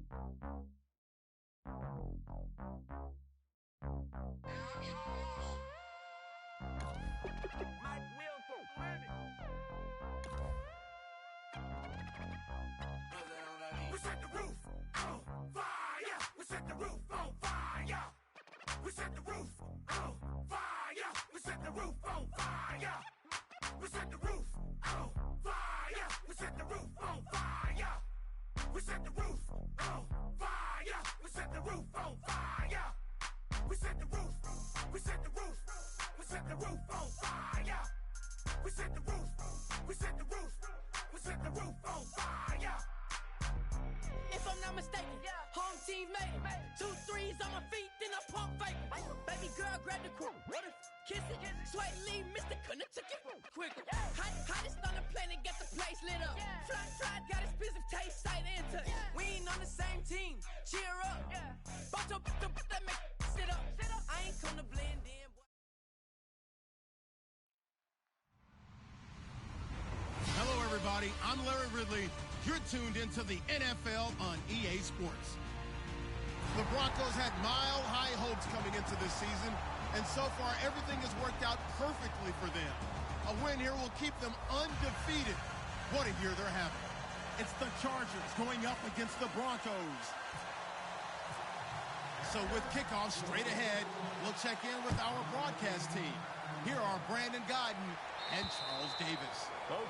We set the roof on fire. We set the roof on fire. We set the roof on fire. We set the roof on fire. We set the roof on fire. We set the roof on fire. We set the roof on fire. We set the roof on fire. We set the roof. We set the roof. We set the roof on fire. We set the roof. We set the roof. We set the roof on fire. If I'm not mistaken, home team made it. 2 threes on my feet, then I pump fake. Baby girl grabbed the quote, kiss it, sweat leave, Mr. Couldn't took it quicker. Hottest on the planet, got the place lit up. Fly, got expensive taste, sight into. We ain't on the same team, cheer up. Both your that make sit up. I ain't come to blend in. Hello, everybody. I'm Larry Ridley. You're tuned into the NFL on EA Sports. The Broncos had mile-high hopes coming into this season, and so far everything has worked out perfectly for them. A win here will keep them undefeated. What a year they're having. It's the Chargers going up against the Broncos. So with kickoff straight ahead, we'll check in with our broadcast team. Here are Brandon Godden and Charles Davis.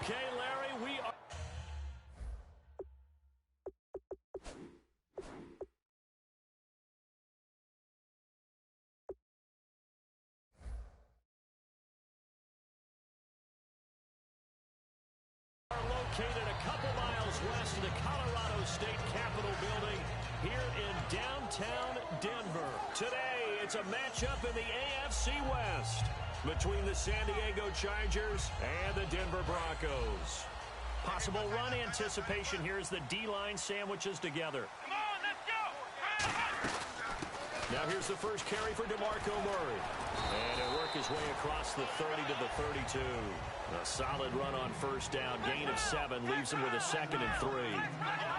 Okay, Larry, we are... located a couple miles west of the Colorado State Capitol building here in downtown Denver. Today, it's a matchup in the AFC West between the San Diego Chargers and the Denver Broncos. Possible run anticipation here as the D-line sandwiches together. Come on, let's go. Now here's the first carry for DeMarco Murray. And he'll work his way across the 30 to the 32. A solid run on first down. Gain of 7 leaves him with a 2nd and 3.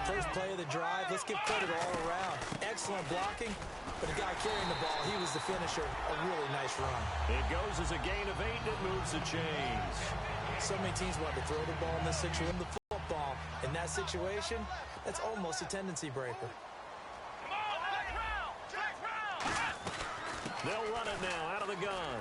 First play of the drive. Let's give credit all around. Excellent blocking. But the guy carrying the ball, he was the finisher. A really nice run. It goes as a gain of 8 and it moves the chains. So many teams want to throw the ball in this situation. The football in that situation, that's almost a tendency breaker. They'll run it now out of the gun.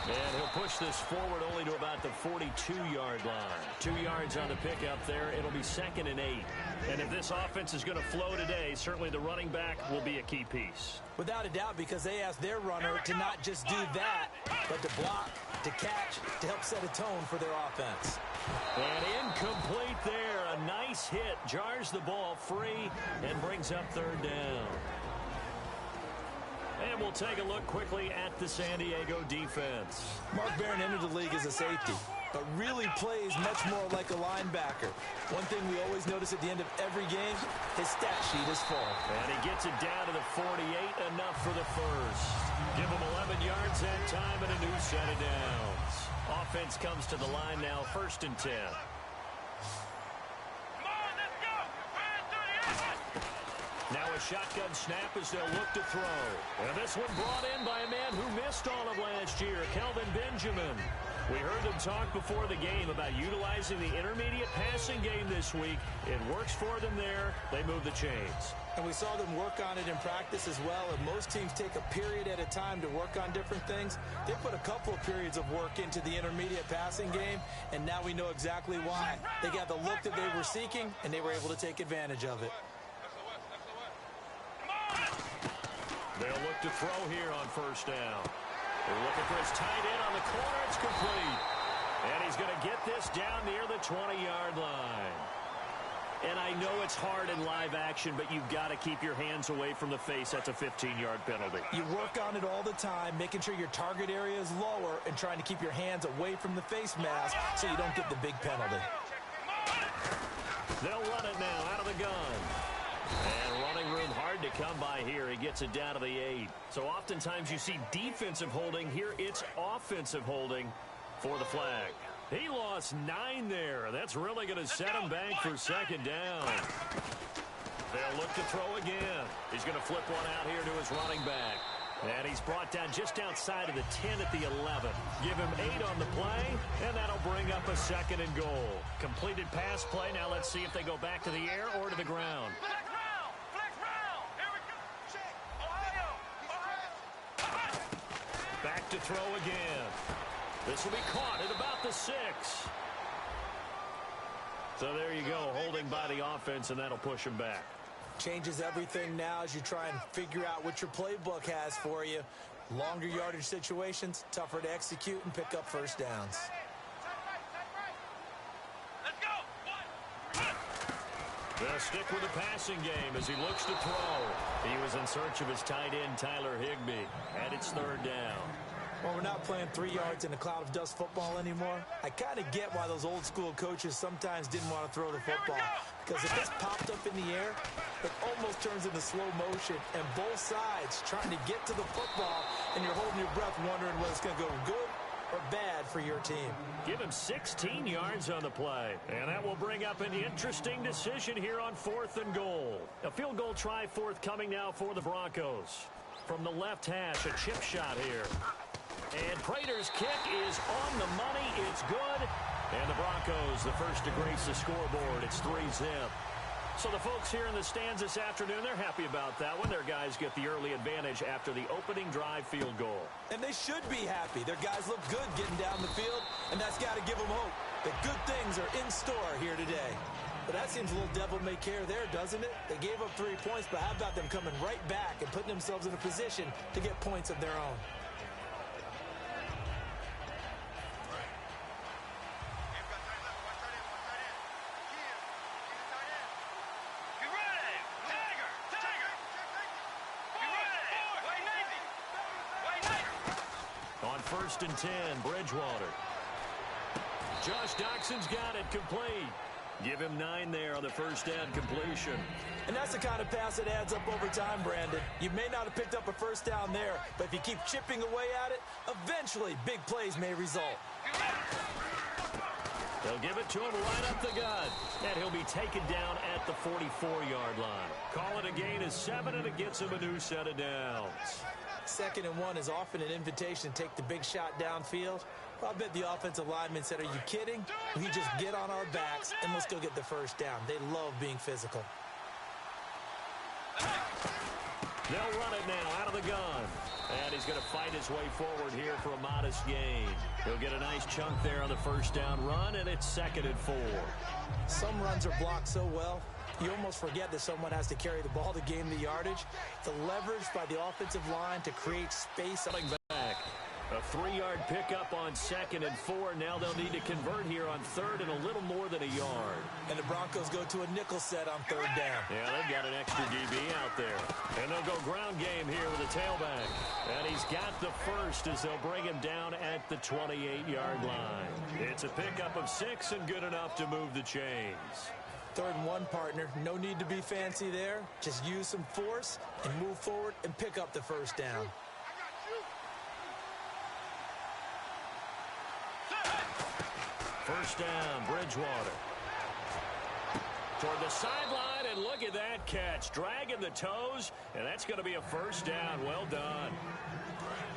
And he'll push this forward only to about the 42-yard line. 2 yards on the pickup there. It'll be 2nd and 8. And if this offense is going to flow today, certainly the running back will be a key piece. Without a doubt, because they asked their runner to not just do that, but to block, to catch, to help set a tone for their offense. And incomplete there. A nice hit. Jars the ball free and brings up 3rd down. And we'll take a look quickly at the San Diego defense. Mark Barron entered the league as a safety, but really plays much more like a linebacker. One thing we always notice at the end of every game, his stat sheet is full. And he gets it down to the 48, enough for the first. Give him 11 yards that time and a new set of downs. Offense comes to the line now, 1st and 10. Now a shotgun snap as they'll look to throw. And this one brought in by a man who missed all of last year, Kelvin Benjamin. We heard them talk before the game about utilizing the intermediate passing game this week. It works for them there. They move the chains. And we saw them work on it in practice as well. And most teams take a period at a time to work on different things. They put a couple of periods of work into the intermediate passing game, and now we know exactly why. They got the look that they were seeking, and they were able to take advantage of it. They'll look to throw here on 1st down. They're looking for his tight end on the corner. It's complete. And he's going to get this down near the 20-yard line. And I know it's hard in live action, but you've got to keep your hands away from the face. That's a 15-yard penalty. You work on it all the time, making sure your target area is lower and trying to keep your hands away from the face mask so you don't get the big penalty. They'll run it now out of the gun. And running room hard to come by here. He gets it down to the 8. So oftentimes you see defensive holding. Here it's offensive holding for the flag. He lost 9 there. That's really going to set him back for 2nd down. They'll look to throw again. He's going to flip one out here to his running back. And he's brought down just outside of the 10 at the 11. Give him 8 on the play, and that'll bring up a 2nd and goal. Completed pass play. Now let's see if they go back to the air or to the ground. Flex round! Flex round! Here we go! Check! Ohio! Back to throw again. This will be caught at about the 6. So there you go, holding by the offense, and that'll push him back. Changes everything now as you try and figure out what your playbook has for you. Longer yardage situations, tougher to execute and pick up first downs. Let's go! They'll stick with the passing game as he looks to throw. He was in search of his tight end, Tyler Higbee, and it's 3rd down. Well, we're not playing 3 yards in a cloud of dust football anymore. I kind of get why those old school coaches sometimes didn't want to throw the football. Because if it's popped up in the air, it almost turns into slow motion. And both sides trying to get to the football, and you're holding your breath wondering whether it's going to go good or bad for your team. Give him 16 yards on the play. And that will bring up an interesting decision here on 4th and goal. A field goal try forthcoming now for the Broncos. From the left hash, a chip shot here. And Prater's kick is on the money. It's good. And the Broncos, the first to grace the scoreboard. It's 3-0. So the folks here in the stands this afternoon, they're happy about that one. Their guys get the early advantage after the opening drive field goal. And they should be happy. Their guys look good getting down the field, and that's got to give them hope that good things are in store here today. But that seems a little devil-may-care there, doesn't it? They gave up 3 points, but how about them coming right back and putting themselves in a position to get points of their own? On 1st and 10, Bridgewater. Josh Doxson's got it complete. Give him 9 there on the first down completion. And that's the kind of pass that adds up over time, Brandon. You may not have picked up a first down there, but if you keep chipping away at it, eventually big plays may result. They'll give it to him right up the gut. And he'll be taken down at the 44-yard line. Call it a gain of 7, and it gets him a new set of downs. 2nd and 1 is often an invitation to take the big shot downfield. Well, I bet the offensive lineman said, are you kidding? We just get on our backs and let's go get the first down. They love being physical. They'll run it now out of the gun. And he's going to fight his way forward here for a modest gain. He'll get a nice chunk there on the first down run, and it's 2nd and 4. Some runs are blocked so well, you almost forget that someone has to carry the ball to gain the yardage. The leverage by the offensive line to create space. Back. A 3-yard pickup on 2nd and 4. Now they'll need to convert here on 3rd and a little more than a yard. And the Broncos go to a nickel set on 3rd down. Yeah, they've got an extra DB out there. And they'll go ground game here with a tailback. And he's got the first as they'll bring him down at the 28-yard line. It's a pickup of 6 and good enough to move the chains. 3rd and 1, partner. No need to be fancy there. Just use some force and move forward and pick up the first down. First down, Bridgewater. Toward the sideline, and look at that catch. Dragging the toes, and that's going to be a first down. Well done.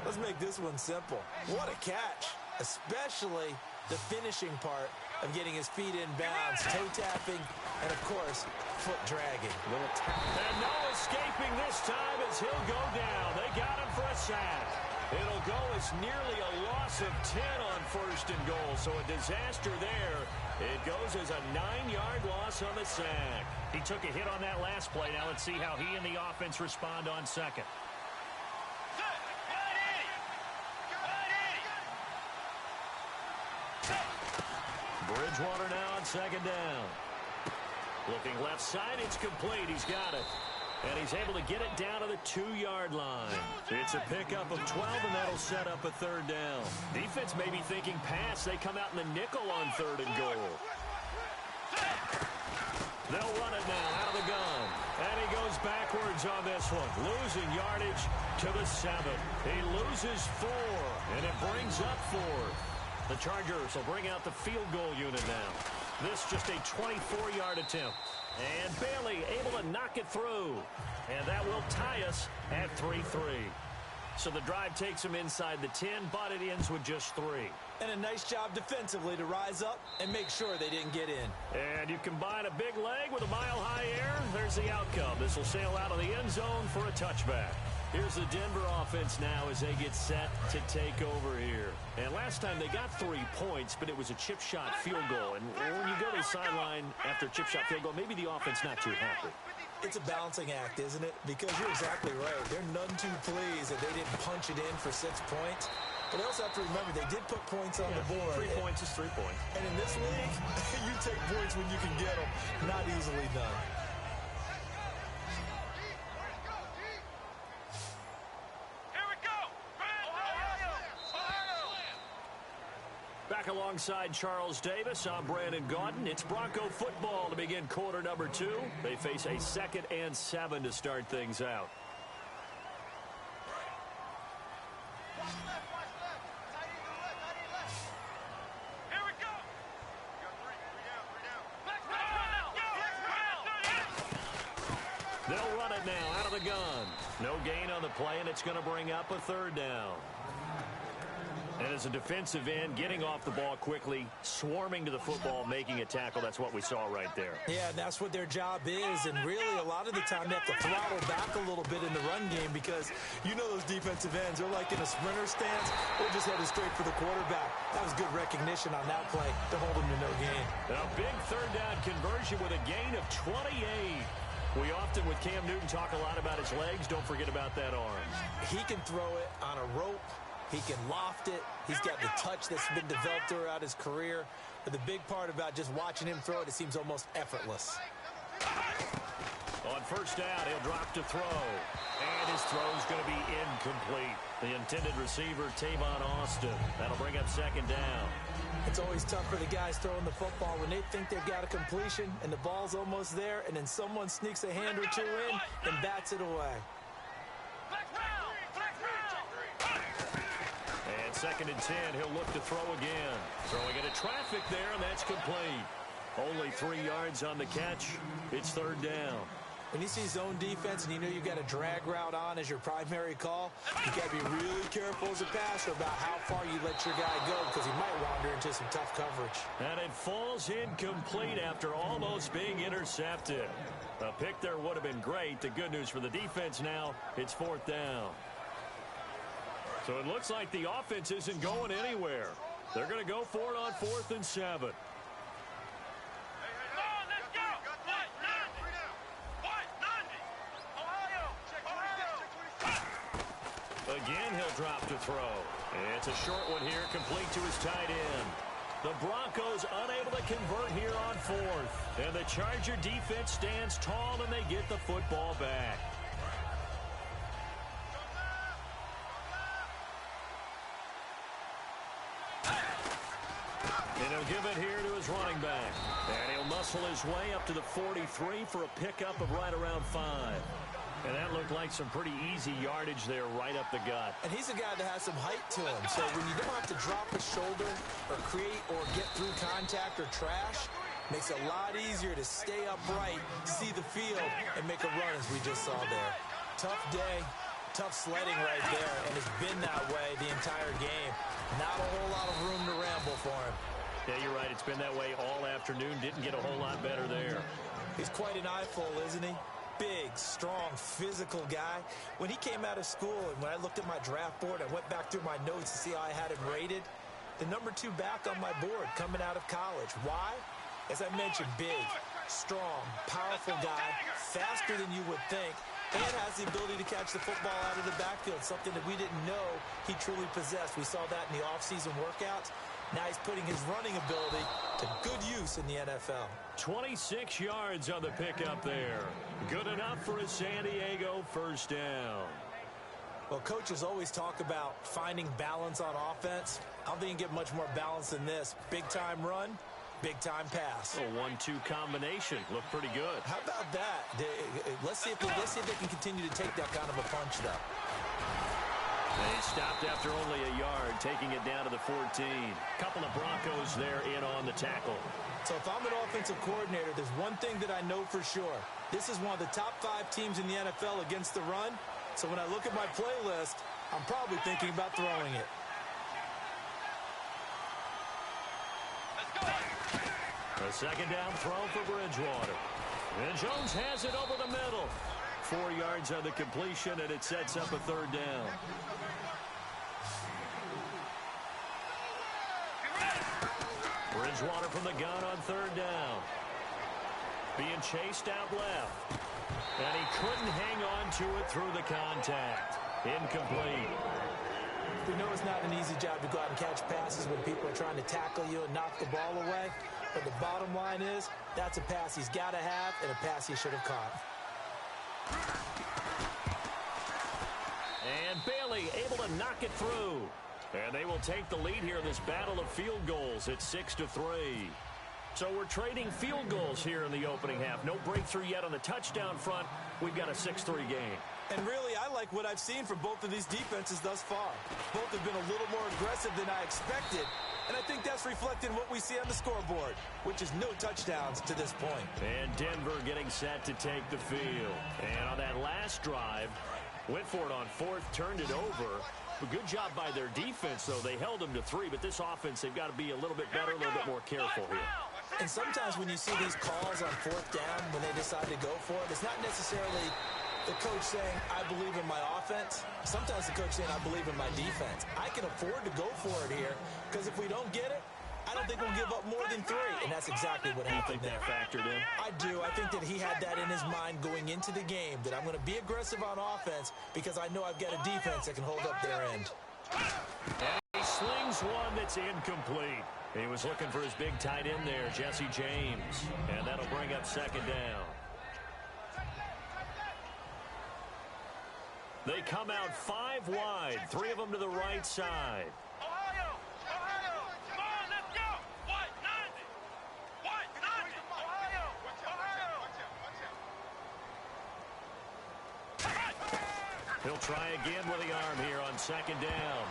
Let's make this one simple. What a catch, especially the finishing part of getting his feet in bounds, toe tapping, and of course, foot dragging. Little tap. And no escaping this time as he'll go down. They got him for a sack. It'll go as nearly a loss of 10 on 1st and goal, so a disaster there. It goes as a 9-yard loss on the sack. He took a hit on that last play. Now let's see how he and the offense respond on 2nd. Bridgewater now on 2nd down. Looking left side, it's complete. He's got it. And he's able to get it down to the 2-yard line. It's a pickup of 12, and that'll set up a 3rd down. Defense may be thinking pass. They come out in the nickel on 3rd and goal. They'll run it now out of the gun. And he goes backwards on this one. Losing yardage to the 7. He loses 4, and it brings up 4th. The Chargers will bring out the field goal unit now. This just a 24-yard attempt. And Bailey able to knock it through. And that will tie us at 3-3. So the drive takes them inside the 10, but it ends with just 3. And a nice job defensively to rise up and make sure they didn't get in. And you combine a big leg with a mile-high air, there's the outcome. This will sail out of the end zone for a touchback. Here's the Denver offense now as they get set to take over here. And last time they got 3 points, but it was a chip shot field goal. And when you go to the sideline after a chip shot field goal, maybe the offense not too happy. It's a balancing act, isn't it? Because you're exactly right. They're none too pleased that they didn't punch it in for 6 points. But they also have to remember they did put points on the board. 3 points is 3 points. And in this league, you take points when you can get them. Not easily done. Back alongside Charles Davis, I'm Brandon Gaudin. It's Bronco football to begin quarter number 2. They face a 2nd and 7 to start things out. They'll run it now out of the gun. No gain on the play, and it's going to bring up a 3rd down. And as a defensive end, getting off the ball quickly, swarming to the football, making a tackle, that's what we saw right there. Yeah, and that's what their job is. And really, a lot of the time, they have to throttle back a little bit in the run game because you know those defensive ends, they're like in a sprinter stance. They're just headed straight for the quarterback. That was good recognition on that play to hold them to no gain. A big 3rd down conversion with a gain of 28. We often, with Cam Newton, talk a lot about his legs. Don't forget about that arm. He can throw it on a rope. He can loft it. He's got the touch that's been developed throughout his career. But the big part about just watching him throw it, it seems almost effortless. On 1st down, he'll drop to throw. And his throw's going to be incomplete. The intended receiver, Tavon Austin. That'll bring up 2nd down. It's always tough for the guys throwing the football when they think they've got a completion and the ball's almost there, and then someone sneaks a hand or 2 in and bats it away. And 2nd and 10, he'll look to throw again. Throwing into traffic there, and that's complete. Only 3 yards on the catch. It's 3rd down. When you see zone defense and you know you've got a drag route on as your primary call, you got to be really careful as a passer about how far you let your guy go because he might wander into some tough coverage. And it falls incomplete after almost being intercepted. A pick there would have been great. The good news for the defense now, it's 4th down. So it looks like the offense isn't going anywhere. They're going to go for it on 4th and 7. Again, he'll drop to throw. It's a short one here, complete to his tight end. The Broncos unable to convert here on 4th. And the Charger defense stands tall, and they get the football back. And he'll give it here to his running back. And he'll muscle his way up to the 43 for a pickup of right around 5. And that looked like some pretty easy yardage there right up the gut. And he's a guy that has some height to him. So when you don't have to drop a shoulder or create or get through contact or trash, makes it a lot easier to stay upright, see the field, and make a run as we just saw there. Tough day, tough sledding right there, and it's been that way the entire game. Not a whole lot of room to ramble for him. Yeah, you're right. It's been that way all afternoon. Didn't get a whole lot better there. He's quite an eyeful, isn't he? Big, strong, physical guy. When he came out of school and when I looked at my draft board, I went back through my notes to see how I had him rated. The number 2 back on my board coming out of college. Why? As I mentioned, big, strong, powerful guy, faster than you would think, and has the ability to catch the football out of the backfield, something that we didn't know he truly possessed. We saw that in the offseason workouts. Now he's putting his running ability to good use in the NFL. 26 yards on the pickup there. Good enough for a San Diego 1st down. Well, coaches always talk about finding balance on offense. I don't think you can get much more balance than this. Big-time run, big-time pass. A 1-2 combination. Looked pretty good. How about that? Let's see if they can continue to take that kind of a punch, though. They stopped after only a yard, taking it down to the 14. Couple of Broncos there in on the tackle. So if I'm an offensive coordinator, there's one thing that I know for sure. This is one of the top 5 teams in the NFL against the run. So when I look at my playlist, I'm probably thinking about throwing it. A second down throw for Bridgewater. And Jones has it over the middle. 4 yards on the completion, and it sets up a third down. Bridgewater from the gun on third down. Being chased out left. And he couldn't hang on to it through the contact. Incomplete. We know it's not an easy job to go out and catch passes when people are trying to tackle you and knock the ball away. But the bottom line is, that's a pass he's got to have and a pass he should have caught. And Bailey able to knock it through. And they will take the lead here in this battle of field goals at 6-3. So we're trading field goals here in the opening half. No breakthrough yet on the touchdown front. We've got a 6-3 game. And really, I like what I've seen from both of these defenses thus far. Both have been a little more aggressive than I expected. And I think that's reflected in what we see on the scoreboard, which is no touchdowns to this point. And Denver getting set to take the field. And on that last drive, went for it on fourth, turned it over. A good job by their defense, though. They held them to 3, but this offense, they've got to be a little bit better, a little bit more careful here. And sometimes when you see these calls on fourth down, when they decide to go for it, it's not necessarily the coach saying, I believe in my offense. Sometimes the coach saying, I believe in my defense. I can afford to go for it here, because if we don't get it, I don't think we'll give up more than 3. And that's exactly what happened there. You think that factored in? I do. I think that he had that in his mind going into the game, that I'm going to be aggressive on offense because I know I've got a defense that can hold up their end. And he slings one that's incomplete. He was looking for his big tight end there, Jesse James. And that'll bring up second down. They come out 5 wide, 3 of them to the right side. He'll try again with the arm here on second down.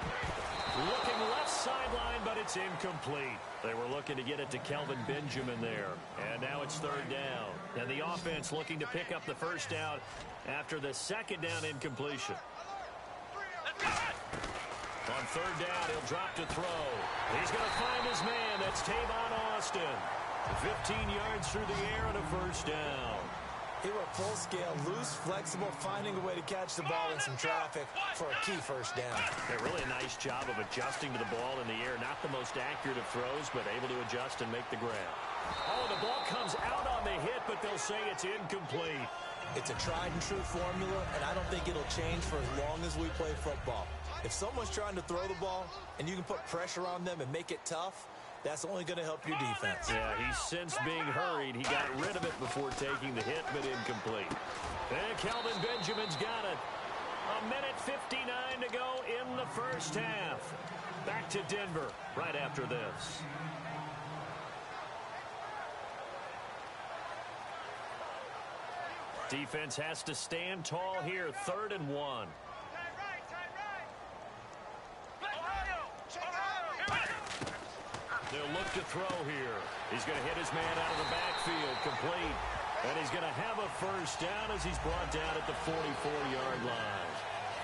Looking left sideline, but it's incomplete. They were looking to get it to Kelvin Benjamin there. And now it's third down. And the offense looking to pick up the first down after the second down incompletion. On third down, he'll drop to throw. He's going to find his man. That's Tavon Austin. 15 yards through the air and a first down. He went full scale, loose, flexible, finding a way to catch the ball in some traffic for a key first down. Yeah, really a nice job of adjusting to the ball in the air. Not the most accurate of throws, but able to adjust and make the grab. Oh, the ball comes out on the hit, but they'll say it's incomplete. It's a tried and true formula, and I don't think it'll change for as long as we play football. If someone's trying to throw the ball and you can put pressure on them and make it tough, that's only going to help your defense. Yeah, he's since being hurried. He got rid of it before taking the hit, but incomplete. And Kelvin Benjamin's got it. 1:59 to go in the first half. Back to Denver right after this. Defense has to stand tall here. 3rd and 1. They'll look to throw here. He's going to hit his man out of the backfield, complete. And he's going to have a first down as he's brought down at the 44-yard line.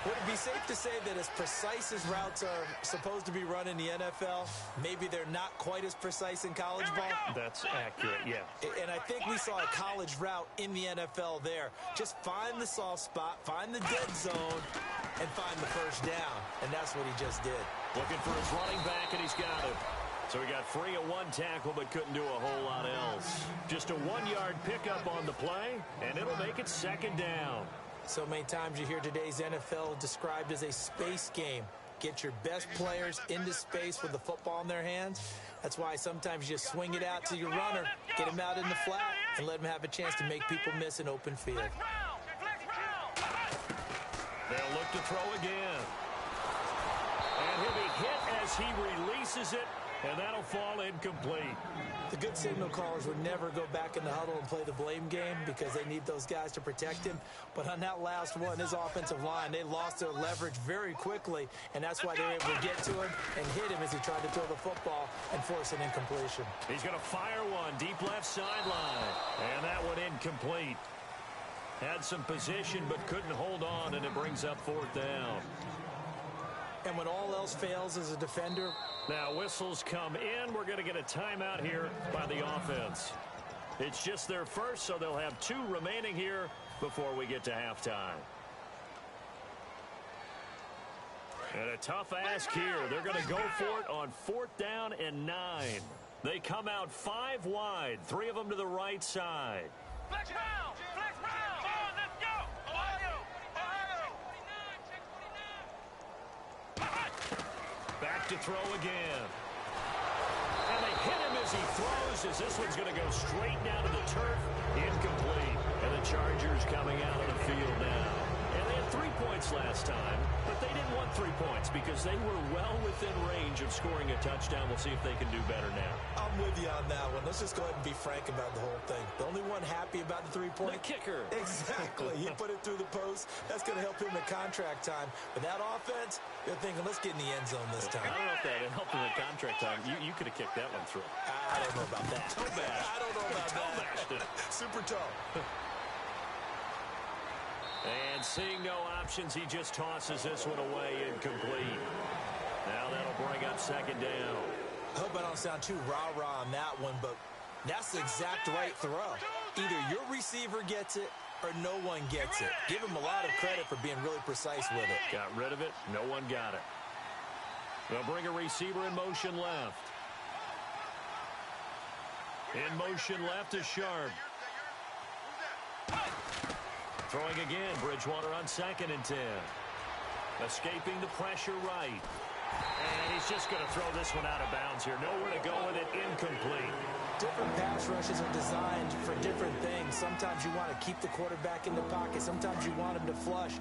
Would it be safe to say that as precise as routes are supposed to be run in the NFL, maybe they're not quite as precise in college ball? That's accurate, yeah. And I think we saw a college route in the NFL there. Just find the soft spot, find the dead zone, and find the first down. And that's what he just did. Looking for his running back, and he's got him. So he got free of 1 tackle, but couldn't do a whole lot else. Just a 1-yard pickup on the play, and it'll make it second down. So many times you hear today's NFL described as a space game. Get your best players into space with the football in their hands. That's why sometimes you just swing it out to your runner, get him out in the flat, and let him have a chance to make people miss an open field. They'll look to throw again. And he'll be hit as he releases it And that'll fall incomplete. The good signal callers would never go back in the huddle and play the blame game because they need those guys to protect him. But on that last one, his offensive line, they lost their leverage very quickly, and that's why they were able to get to him and hit him as he tried to throw the football and force an incompletion. He's going to fire one deep left sideline, and that one incomplete. Had some position but couldn't hold on, and it brings up 4th down. And when all else fails as a defender. Now whistles come in. We're going to get a timeout here by the offense. It's just their first, so they'll have 2 remaining here before we get to halftime. And a tough ask here. They're going to go for it on 4th down and 9. They come out 5 wide, 3 of them to the right side. Flex round! Flex round! Come on, let's go! Ohio! Back to throw again. And they hit him as he throws, as this one's going to go straight down to the turf. Incomplete. And the Chargers coming out of the field now. And they had 3 points last time, but they didn't want 3 points because they were well within range of scoring a touchdown. We'll see if they can do better now. I'm with you on that one. Let's just go ahead and be frank about the whole thing. The only one happy about the 3-point. The kicker. Exactly. He put it through the post. That's going to help him in contract time. But that offense, they're thinking, let's get in the end zone this time. I don't know if that helped him in contract time. You could have kicked that one through. I don't know about that. Toe bash. I don't know about that. Super toe. And seeing no options, he just tosses this one away incomplete. Now that'll bring up 2nd down. I hope I don't sound too rah-rah on that one, but that's the exact right throw. Either your receiver gets it or no one gets it. Give him a lot of credit for being really precise with it. Got rid of it. No one got it. They'll bring a receiver in motion left. In motion left is Sharp. Throwing again, Bridgewater on 2nd and 10. Escaping the pressure right. And he's just going to throw this one out of bounds here. Nowhere to go with it, incomplete. Different pass rushes are designed for different things. Sometimes you want to keep the quarterback in the pocket. Sometimes you want him to flush.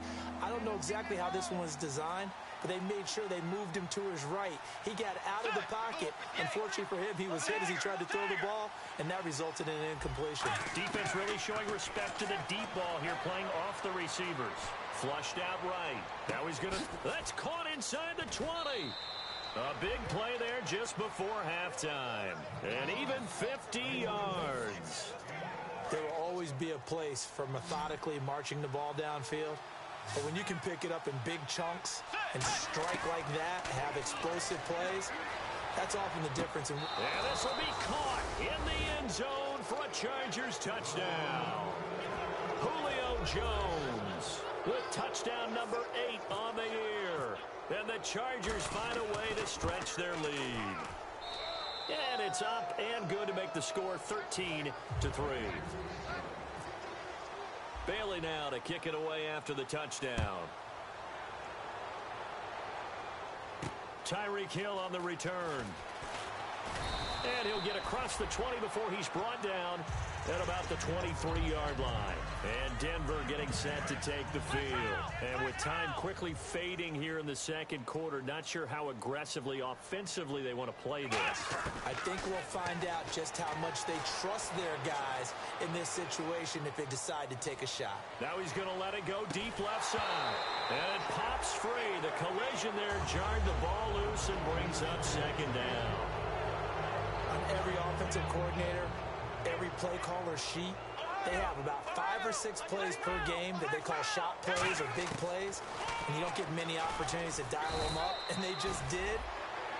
I don't know exactly how this one was designed, but they made sure they moved him to his right. He got out of the pocket. Unfortunately for him, he was hit as he tried to throw the ball, and that resulted in an incompletion. Defense really showing respect to the deep ball here, playing off the receivers. Flushed out right. Now he's going to... That's caught inside the 20. A big play there just before halftime. And even 50 yards. There will always be a place for methodically marching the ball downfield. But when you can pick it up in big chunks and strike like that, have explosive plays, that's often the difference. And this will be caught in the end zone for a Chargers touchdown. Julio Jones with touchdown number 8 on the year. And the Chargers find a way to stretch their lead. And it's up and good to make the score 13-3. Bailey now to kick it away after the touchdown. Tyreek Hill on the return. And he'll get across the 20 before he's brought down at about the 23-yard line. And Denver getting set to take the field. And with time quickly fading here in the second quarter, not sure how aggressively, offensively they want to play this. I think we'll find out just how much they trust their guys in this situation if they decide to take a shot. Now he's going to let it go deep left side. And it pops free. The collision there jarred the ball loose and brings up 2nd down. On every offensive coordinator, every play caller sheet, they have about 5 or 6 plays per game that they call shot plays or big plays, and you don't get many opportunities to dial them up, and they just did,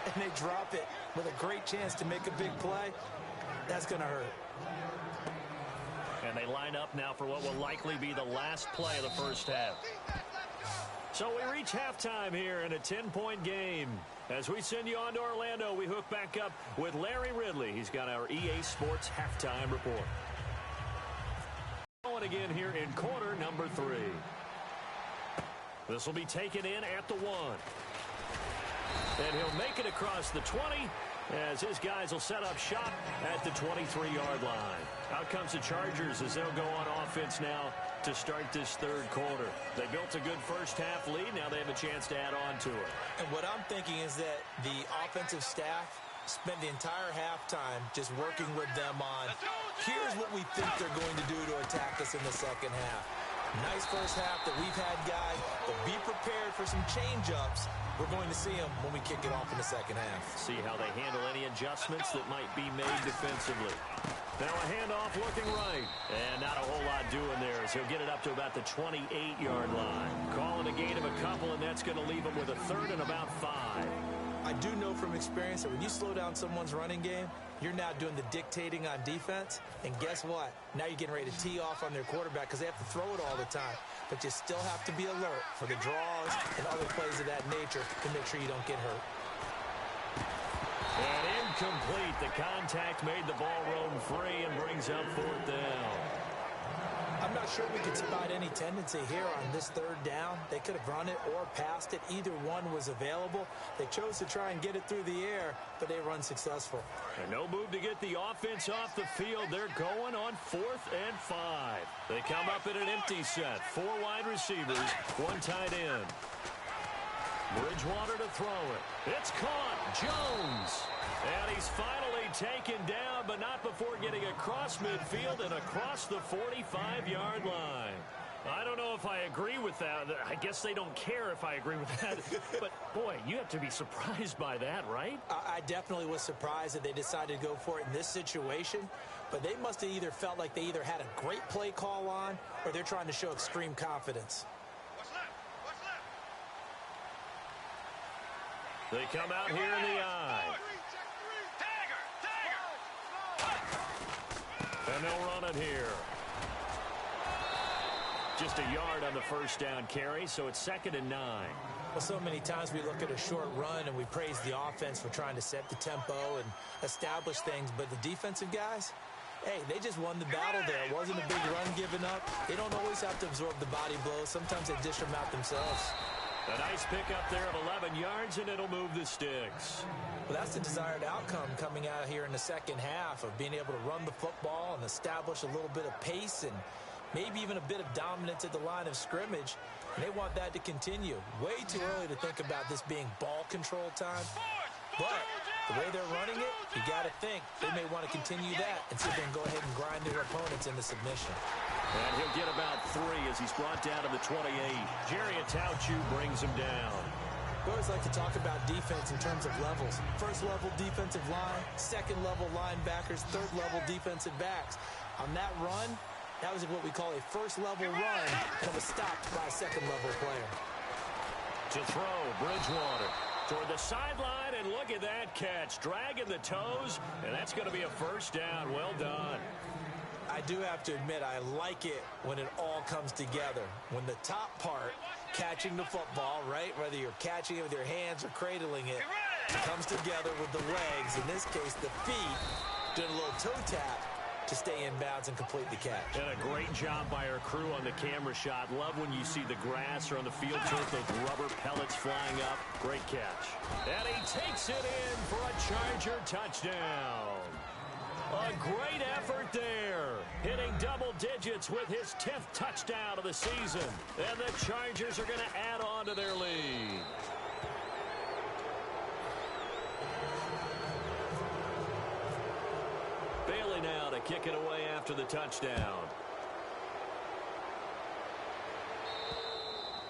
and they drop it with a great chance to make a big play. That's going to hurt. And they line up now for what will likely be the last play of the first half. So we reach halftime here in a 10-point game. As we send you on to Orlando, we hook back up with Larry Ridley. He's got our EA Sports halftime report. Going again here in quarter number 3. This will be taken in at the 1. And he'll make it across the 20 as his guys will set up shop at the 23-yard line. Out comes the Chargers as they'll go on offense now to start this third quarter. They built a good first half lead. Now they have a chance to add on to it. And what I'm thinking is that the offensive staff spent the entire halftime just working with them on, here's what we think they're going to do to attack us in the second half. Nice first half that we've had, guys, but be prepared for some change-ups. We're going to see them when we kick it off in the second half. See how they handle any adjustments that might be made defensively. Now a handoff looking right. And not a whole lot doing there as he'll get it up to about the 28-yard line. Calling a gain of a couple, and that's going to leave him with a third and about 5. I do know from experience that when you slow down someone's running game, you're now doing the dictating on defense. And guess what? Now you're getting ready to tee off on their quarterback because they have to throw it all the time. But you still have to be alert for the draws and other plays of that nature to make sure you don't get hurt. And incomplete. The contact made the ball roam free and brings up 4th down. I'm not sure we could spot any tendency here on this 3rd down. They could have run it or passed it. Either one was available. They chose to try and get it through the air, but they were unsuccessful. And no move to get the offense off the field. They're going on 4th and 5. They come up in an empty set. 4 wide receivers, 1 tight end. Bridgewater to throw it. It's caught. Jones. And he's finally taken down, but not before getting across midfield and across the 45-yard line. I don't know if I agree with that. I guess they don't care if I agree with that. But, boy, you have to be surprised by that, right? I definitely was surprised that they decided to go for it in this situation. But they must have either felt like they either had a great play call on or they're trying to show extreme confidence. They come out here in the eye. And they'll run it here. Just a yard on the first down carry, so it's 2nd and 9. Well, so many times we look at a short run and we praise the offense for trying to set the tempo and establish things, but the defensive guys, hey, they just won the battle there. It wasn't a big run given up. They don't always have to absorb the body blows. Sometimes they dish them out themselves. A nice pickup there of 11 yards, and it'll move the sticks. Well, that's the desired outcome coming out here in the second half of being able to run the football and establish a little bit of pace and maybe even a bit of dominance at the line of scrimmage. And they want that to continue. Way too early to think about this being ball control time. But the way they're running it, you got to think they may want to continue that and see if they can go ahead and grind their opponents into submission. And he'll get about 3 as he's brought down to the 28. Jerry Atauchu brings him down. We always like to talk about defense in terms of levels. First level defensive line, second level linebackers, third level defensive backs. On that run, that was what we call a first level run, and it was stopped by a second level player. To throw, Bridgewater toward the sideline, and look at that catch. Dragging the toes, and that's going to be a first down. Well done. I do have to admit, I like it when it all comes together. When the top part, catching the football, right, whether you're catching it with your hands or cradling it, comes together with the legs, in this case the feet, doing a little toe tap to stay in bounds and complete the catch. And a great job by our crew on the camera shot. Love when you see the grass or on the field turf, those rubber pellets flying up. Great catch. And he takes it in for a Charger touchdown. A great effort there, hitting double digits with his 10th touchdown of the season. And the Chargers are going to add on to their lead. Bailey now to kick it away after the touchdown.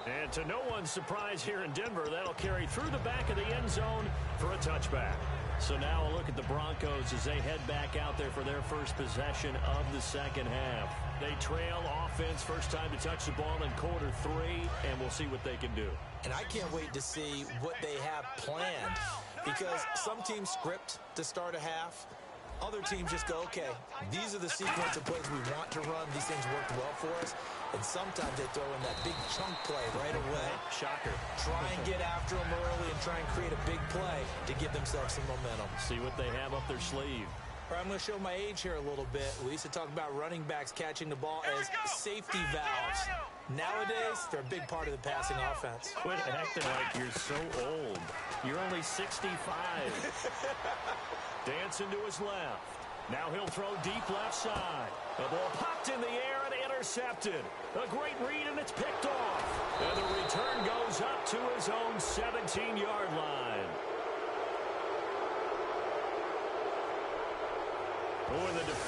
And to no one's surprise here in Denver, that'll carry through the back of the end zone for a touchback. So now a look at the Broncos as they head back out there for their first possession of the second half. They trail offense, first time to touch the ball in quarter 3, and we'll see what they can do. And I can't wait to see what they have planned, because some teams script to start a half. Other teams just go, okay, these are the sequence of plays we want to run. These things worked well for us. And sometimes they throw in that big chunk play right away. Shocker. Try and get after them early and try and create a big play to give themselves some momentum. See what they have up their sleeve. All right, I'm going to show my age here a little bit. We used to talk about running backs catching the ball as safety valves. Nowadays, they're a big part of the passing offense. Quit acting like you're so old. You're only 65. Dancing to his left. Now he'll throw deep left side. The ball popped in the air and intercepted. A great read, and it's picked off. And the return goes up to his own 17-yard line.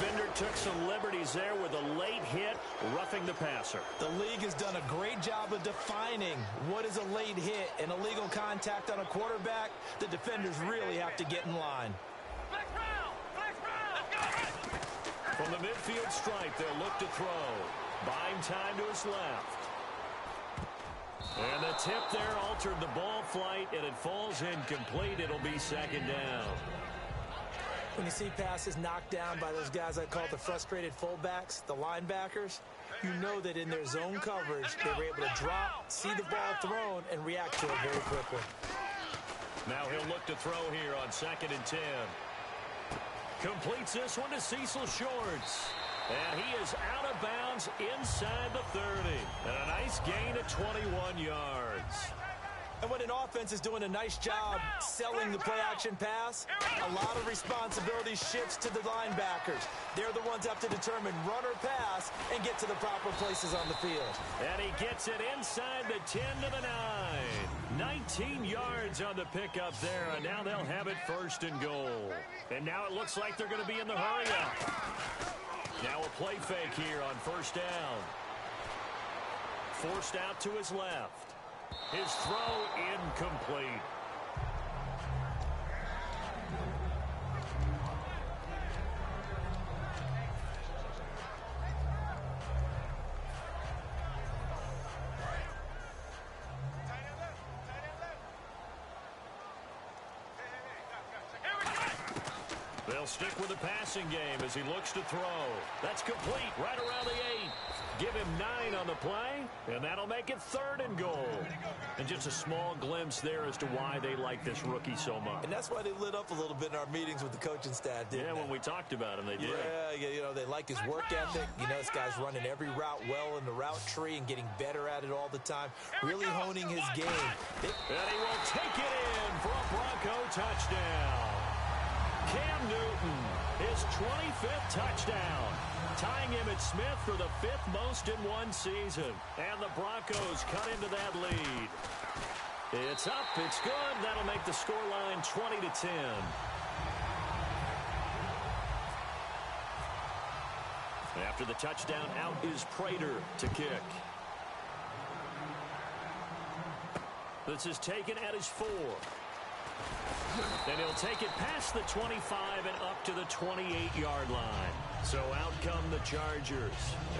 defender took some liberties there with a late hit, roughing the passer. The league has done a great job of defining what is a late hit and illegal contact on a quarterback. The defenders really have to get in line. From the midfield stripe, they'll look to throw. Buying time to his left. And the tip there altered the ball flight, and it falls incomplete. It'll be second down. When you see passes knocked down by those guys I call the frustrated fullbacks, the linebackers, you know that in their zone coverage, they were able to drop, see the ball thrown, and react to it very quickly. Now he'll look to throw here on 2nd and 10. Completes this one to Cecil Shorts. And he is out of bounds inside the 30. And a nice gain of 21 yards. And when an offense is doing a nice job selling the play-action pass, a lot of responsibility shifts to the linebackers. They're the ones that have to determine run or pass and get to the proper places on the field. And he gets it inside the 10 to the 9. 19 yards on the pickup there, and now they'll have it 1st and goal. And now it looks like they're going to be in the hurry-up. Now a play fake here on 1st down. Forced out to his left. His throw incomplete. They'll stick with the passing game as he looks to throw. That's complete right around the 8. Give him 9 on the play, and that'll make it 3rd and goal. And just a small glimpse there as to why they like this rookie so much. And that's why they lit up a little bit in our meetings with the coaching staff, didn't they? When we talked about him, they did. Yeah, you know, they like his work ethic. You know, this guy's running every route well in the route tree and getting better at it all the time, really honing his game. And he will take it in for a Bronco touchdown. Cam Newton, his 25th touchdown, tying Emmitt Smith for the 5th most in one season. And the Broncos cut into that lead. It's up, it's good. That'll make the scoreline 20 to 10. After the touchdown, out is Prater to kick. This is taken at his 4. And he'll take it past the 25 and up to the 28-yard line. So out come the Chargers.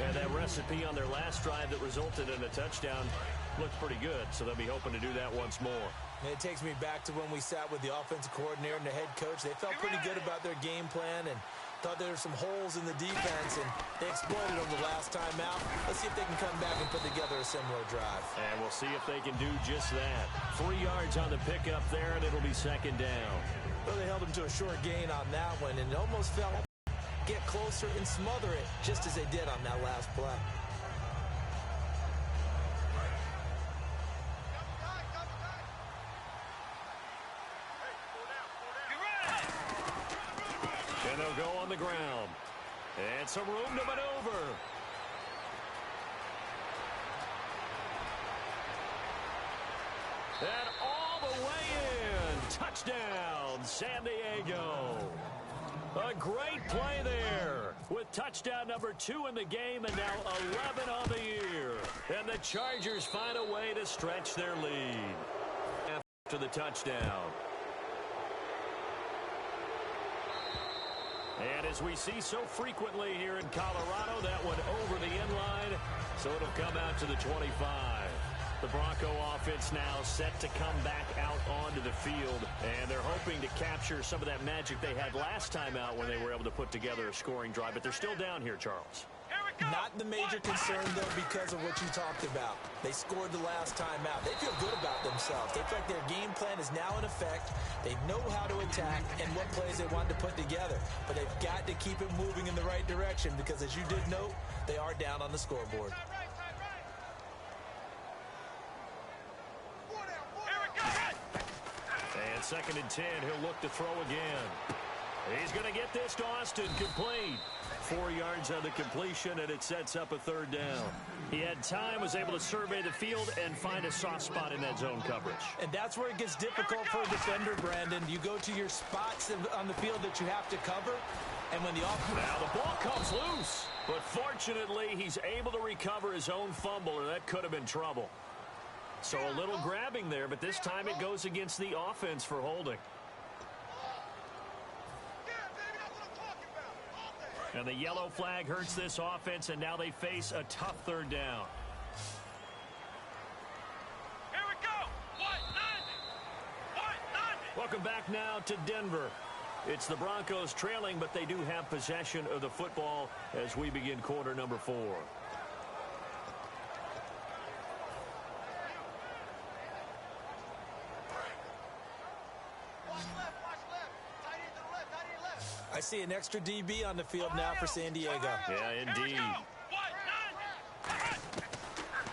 And that recipe on their last drive that resulted in a touchdown looked pretty good. So they'll be hoping to do that once more. And it takes me back to when we sat with the offensive coordinator and the head coach. They felt pretty good about their game plan and thought there were some holes in the defense, and they exploited them the last time out. Let's see if they can come back and put together a similar drive. And we'll see if they can do just that. 3 yards on the pickup there, and it'll be second down. Well, they held him to a short gain on that one, and it almost felt get closer and smother it, just as they did on that last play. And they'll go on the ground. And some room to maneuver. And all the way in. Touchdown, San Diego. A great play there with touchdown number 2 in the game and now 11 on the year. And the Chargers find a way to stretch their lead after the touchdown. And as we see so frequently here in Colorado, that one over the end line, so it'll come out to the 25. The Bronco offense now set to come back out onto the field, and they're hoping to capture some of that magic they had last time out when they were able to put together a scoring drive. But they're still down here, Charles. Not the major concern, though, because of what you talked about. They scored the last time out. They feel good about themselves. They feel like their game plan is now in effect. They know how to attack and what plays they want to put together. But they've got to keep it moving in the right direction because, as you did note, they are down on the scoreboard. And 2nd and 10, he'll look to throw again. He's going to get this to Austin, complete. 4 yards on the completion, and it sets up a third down. He had time, was able to survey the field and find a soft spot in that zone coverage. And that's where it gets difficult for a defender, Brandon. You go to your spots on the field that you have to cover, and when the offense... Now the ball comes loose, but fortunately he's able to recover his own fumble, or that could have been trouble. So a little grabbing there, but this time it goes against the offense for holding. And the yellow flag hurts this offense, and now they face a tough third down. Here we go. 190. Welcome back now to Denver. It's the Broncos trailing, but they do have possession of the football as we begin quarter number 4. I see an extra DB on the field now for San Diego. Yeah, indeed.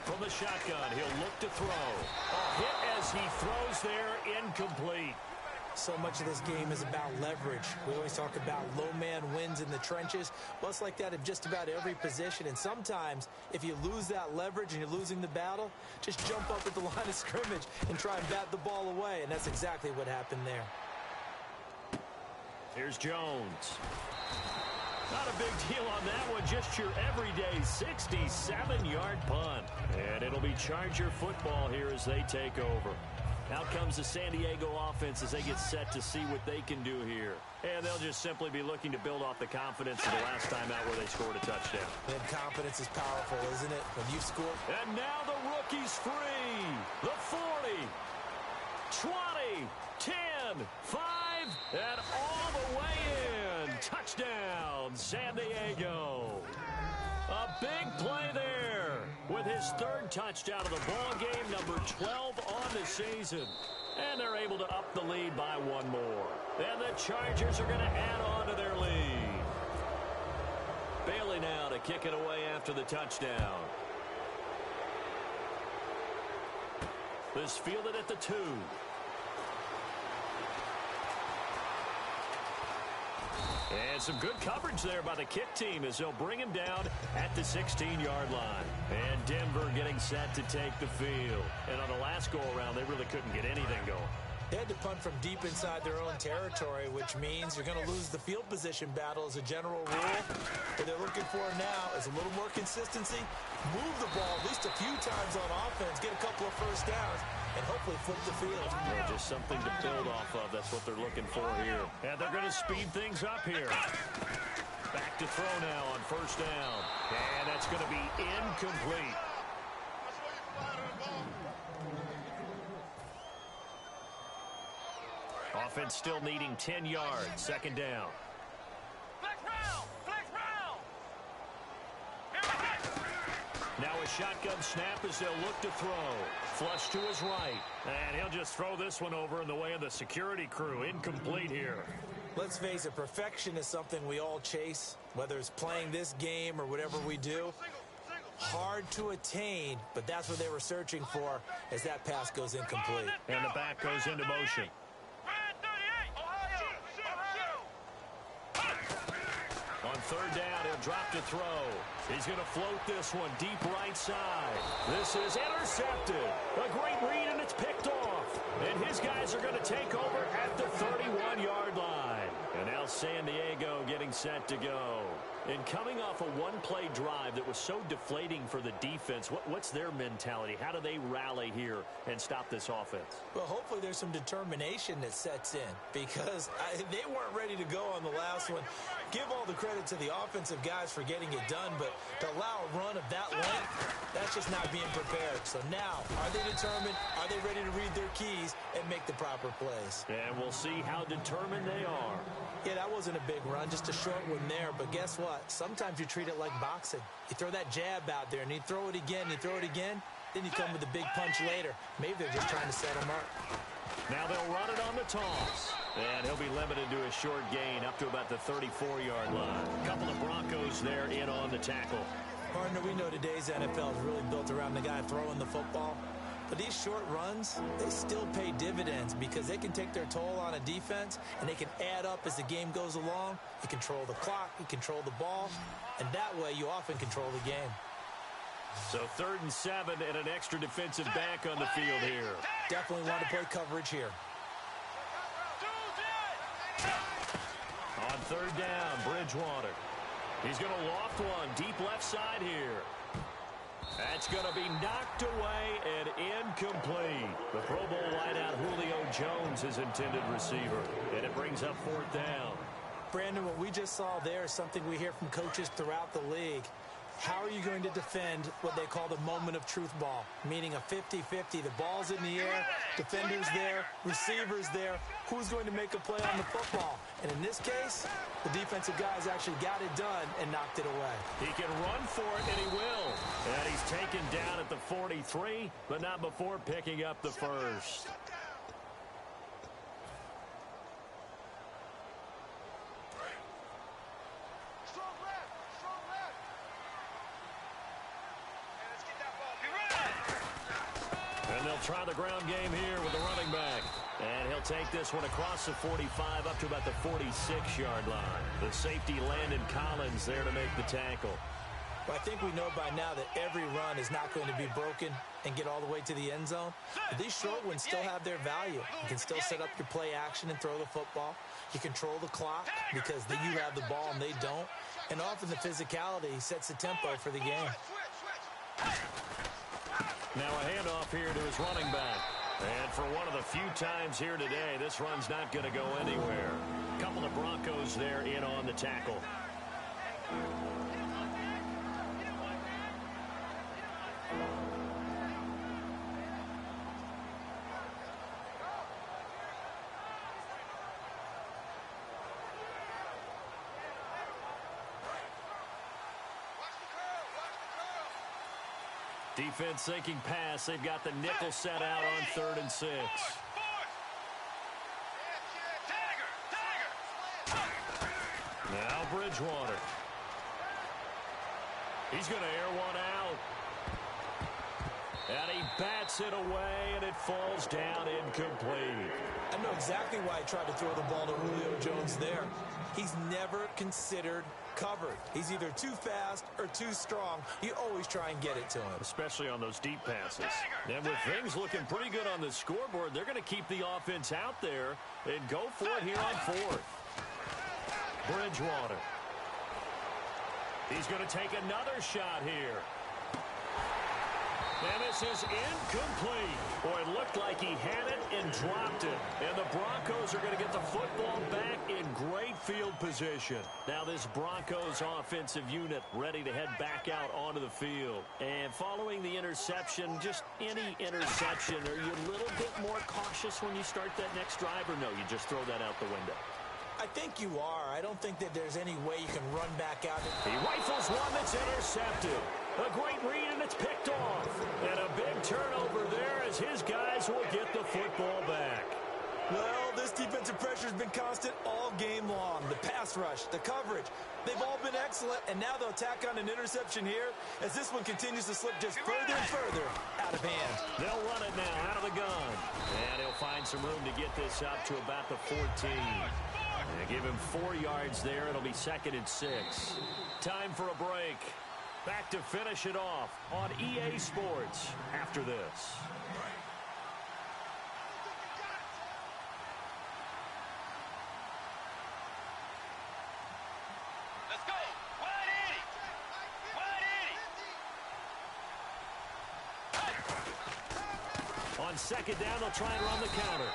From the shotgun, he'll look to throw. A hit as he throws there, incomplete. So much of this game is about leverage. We always talk about low man wins in the trenches. Well, it's like that in just about every position. And sometimes, if you lose that leverage and you're losing the battle, just jump up at the line of scrimmage and try and bat the ball away. And that's exactly what happened there. Here's Jones. Not a big deal on that one. Just your everyday 67-yard punt. And it'll be Charger football here as they take over. Out comes the San Diego offense as they get set to see what they can do here. And they'll just simply be looking to build off the confidence of the last time out where they scored a touchdown. And confidence is powerful, isn't it? When you score. And now the rookie's free. The 40, 20, 10, 5, and all the way in. Touchdown, San Diego. A big play there with his third touchdown of the ball game, number 12 on the season. And they're able to up the lead by one more. And the Chargers are going to add on to their lead. Bailey now to kick it away after the touchdown. This fielded at the 2. And some good coverage there by the kick team as they'll bring him down at the 16-yard line. And Denver getting set to take the field. And on the last go-around, they really couldn't get anything going. They had to punt from deep inside their own territory, which means you're going to lose the field position battle as a general rule. What they're looking for now is a little more consistency, move the ball at least a few times on offense, get a couple of first downs, and hopefully flip the field. Yeah, just something to build off of. That's what they're looking for here. And they're going to speed things up here. Back to throw now on first down. And that's going to be incomplete. Offense still needing 10 yards. Second down. Flex round. Now a shotgun snap as they'll look to throw. Flush to his right. And he'll just throw this one over in the way of the security crew. Incomplete here. Let's face it, perfection is something we all chase, whether it's playing this game or whatever we do. Hard to attain, but that's what they were searching for as that pass goes incomplete. And the back goes into motion. On third down, he'll drop to throw. He's going to float this one deep right side. This is intercepted. A great read, and it's picked off. And his guys are going to take over at the 31-yard line. And now San Diego getting set to go. And coming off a one-play drive that was so deflating for the defense, what's their mentality? How do they rally here and stop this offense? Well, hopefully there's some determination that sets in because they weren't ready to go on the last one. Give all the credit to the offensive guys for getting it done, but to allow a run of that length, that's just not being prepared. So now, are they determined? Are they ready to read their keys and make the proper plays? And we'll see how determined they are. Yeah, that wasn't a big run, just a short one there. But guess what? Sometimes you treat it like boxing. You throw that jab out there, and you throw it again, then you come with a big punch later. Maybe they're just trying to set him up. Now they'll run it on the toss. And he'll be limited to a short gain up to about the 34-yard line. A couple of Broncos there in on the tackle. Partner, we know today's NFL is really built around the guy throwing the football. But these short runs, they still pay dividends because they can take their toll on a defense, and they can add up as the game goes along. You control the clock, you control the ball, and that way you often control the game. So 3rd and 7 and an extra defensive back on the field here. Definitely want to play coverage here. On 3rd down, Bridgewater. He's going to loft one deep left side here. That's going to be knocked away and incomplete. The Pro Bowl wideout Julio Jones is intended receiver, and it brings up 4th down. Brandon, what we just saw there is something we hear from coaches throughout the league. How are you going to defend what they call the moment of truth ball, meaning a 50-50? The ball's in the air, defender's there, receiver's there. Who's going to make a play on the football? And in this case, the defensive guys actually got it done and knocked it away. He can run for it, and he will. And he's taken down at the 43, but not before picking up the first. And they'll try the ground game here with the running back. And he'll take this one across the 45 up to about the 46-yard line. The safety Landon Collins there to make the tackle. Well, I think we know by now that every run is not going to be broken and get all the way to the end zone. But these short ones still have their value. You can still set up your play action and throw the football. You control the clock because you have the ball and they don't. And often the physicality sets the tempo for the game. Now a handoff here to his running back. And for one of the few times here today, this run's not going to go anywhere. A couple of Broncos there in on the tackle. Defense thinking pass. They've got the nickel set out on 3rd and 6. Now Bridgewater. He's going to air one out. And he bats it away, and it falls down incomplete. I know exactly why he tried to throw the ball to Julio Jones there. He's never considered covered. He's either too fast or too strong. You always try and get it to him. Especially on those deep passes. And with things looking pretty good on the scoreboard, they're going to keep the offense out there and go for it here on 4th. Bridgewater. He's going to take another shot here. And this is incomplete. Boy, it looked like he had it and dropped it. And the Broncos are going to get the football back in great field position. Now this Broncos offensive unit ready to head back out onto the field. And following the interception, just any interception, are you a little bit more cautious when you start that next drive, or no, you just throw that out the window? I think you are. I don't think that there's any way you can run back out. He rifles one that's intercepted. A great read, and it's picked off. And a big turnover there as his guys will get the football back. Well, this defensive pressure has been constant all game long. The pass rush, the coverage, they've all been excellent, and now they'll tack on an interception here as this one continues to slip just further and further out of hand. They'll run it now out of the gun. And he'll find some room to get this up to about the 14. And give him 4 yards there. It'll be 2nd and 6. Time for a break. Back to finish it off on EA Sports after this. Let's go. 180. 180. On 2nd down, they'll try and run the counter.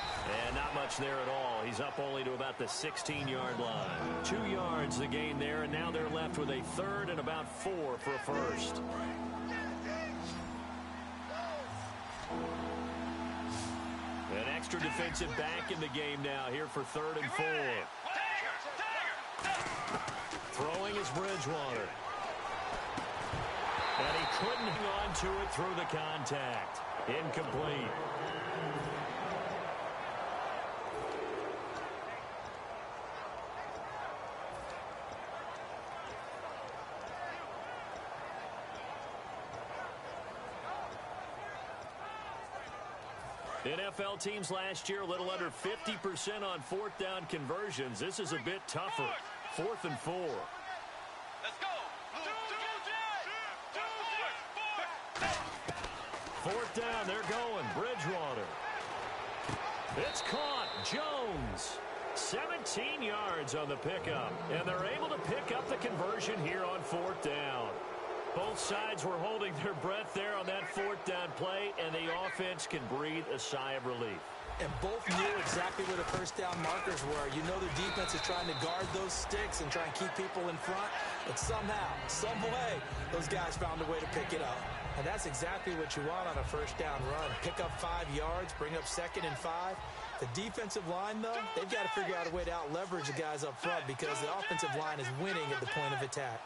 And not much there at all. He's up only to about the 16-yard line. 2 yards the gain there, and now they're left with a 3rd and about 4 for a first. An extra defensive back in the game now here for 3rd and 4. Throwing is Bridgewater. And he couldn't hang on to it through the contact. Incomplete. NFL teams last year a little under 50% on fourth down conversions. This is a bit tougher. 4th and 4. Let's go. 4th down, they're going. Bridgewater. It's caught. Jones. 17 yards on the pickup. And they're able to pick up the conversion here on 4th down. Both sides were holding their breath there on that 4th down play, and the offense can breathe a sigh of relief. And both knew exactly where the first down markers were. You know the defense is trying to guard those sticks and try and keep people in front. But somehow, some way, those guys found a way to pick it up. And that's exactly what you want on a first down run. Pick up 5 yards, bring up 2nd and 5. The defensive line, though, they've got to figure out a way to out-leverage the guys up front because the offensive line is winning at the point of attack.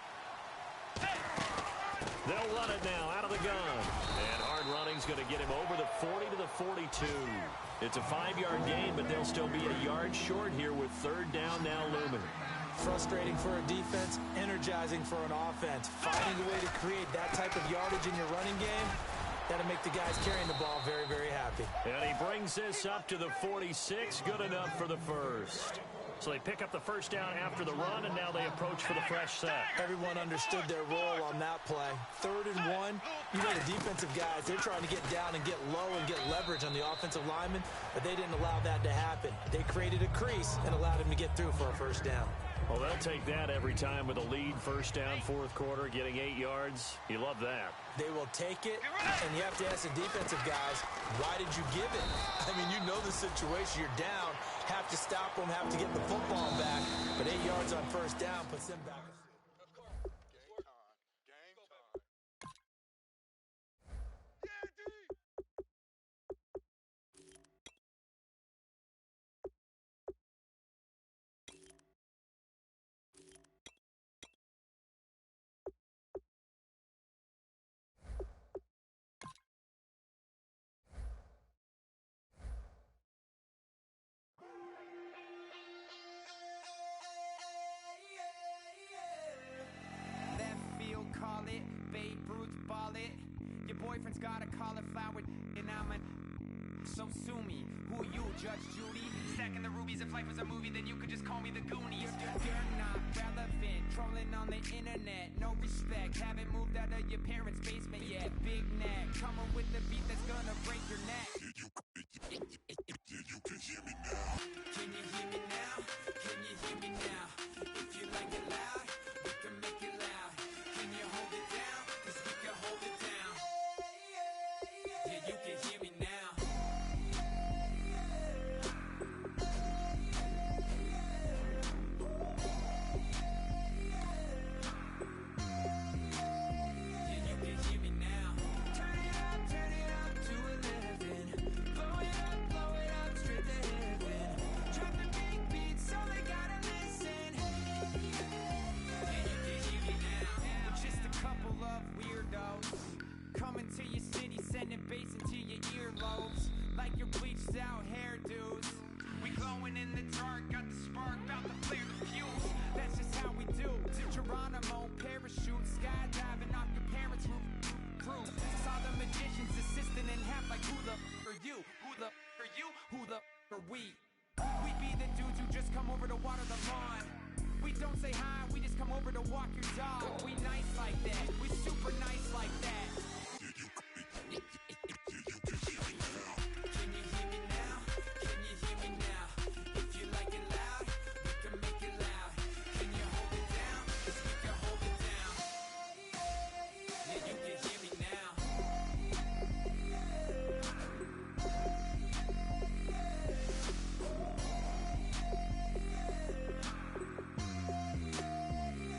They'll run it now out of the gun. And hard running's going to get him over the 40 to the 42. It's a 5-yard gain, but they'll still be a yard short here with 3rd down now looming. Frustrating for a defense, energizing for an offense. Finding a way to create that type of yardage in your running game, that'll make the guys carrying the ball very, very happy. And he brings this up to the 46. Good enough for the first. So they pick up the first down after the run, and now they approach for the fresh set. Everyone understood their role on that play. 3rd and 1. You know the defensive guys, they're trying to get down and get low and get leverage on the offensive lineman, but they didn't allow that to happen. They created a crease and allowed him to get through for a first down. Well, they'll take that every time with a lead. First down, 4th quarter, getting 8 yards. You love that. They will take it, and you have to ask the defensive guys, why did you give it? I mean, you know the situation. You're down, have to stop them, have to get the football back, but 8 yards on first down puts them back. Boyfriend's got a cauliflower and I'm so sue me. Who are you, Judge Judy? Stacking the rubies. If life was a movie, then you could just call me the Goonies. You're not relevant, trolling on the internet. No respect, haven't moved out of your parents' basement yet. Big neck, coming with the beat that's gonna break your neck. You can hear me now. Can you hear me now? Can you hear me now? If you like it loud, we can make it loud. Can you hold it down? 'Cause we can hold it down. Yeah, you can hear me now. Yeah, you can hear me now. Turn it up to 11. Blow it up, straight to heaven. Drop the big beats, so they gotta listen. Yeah, you can hear me now. We're just a couple of weirdos coming to your city, sending bass into your earlobes like your bleached out hairdos. We glowing in the dark, got the spark, about to flare the fuse. That's just how we do. To Geronimo, parachute, skydiving off your parents' roof. Saw the magician's assistant in half like who the are you? Who the are you? Who the are we? We be the dudes who just come over to water the lawn. We don't say hi, we just come over to walk your dog. We nice like that, we super nice like that. Can you hear me now? Can you hear me now? If you like it loud, we can make it loud. Can you hold it down? 'Cause we can hold it down. Yeah, you can hear me now.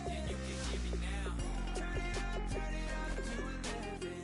Yeah, you can hear me now. Turn it up to 11.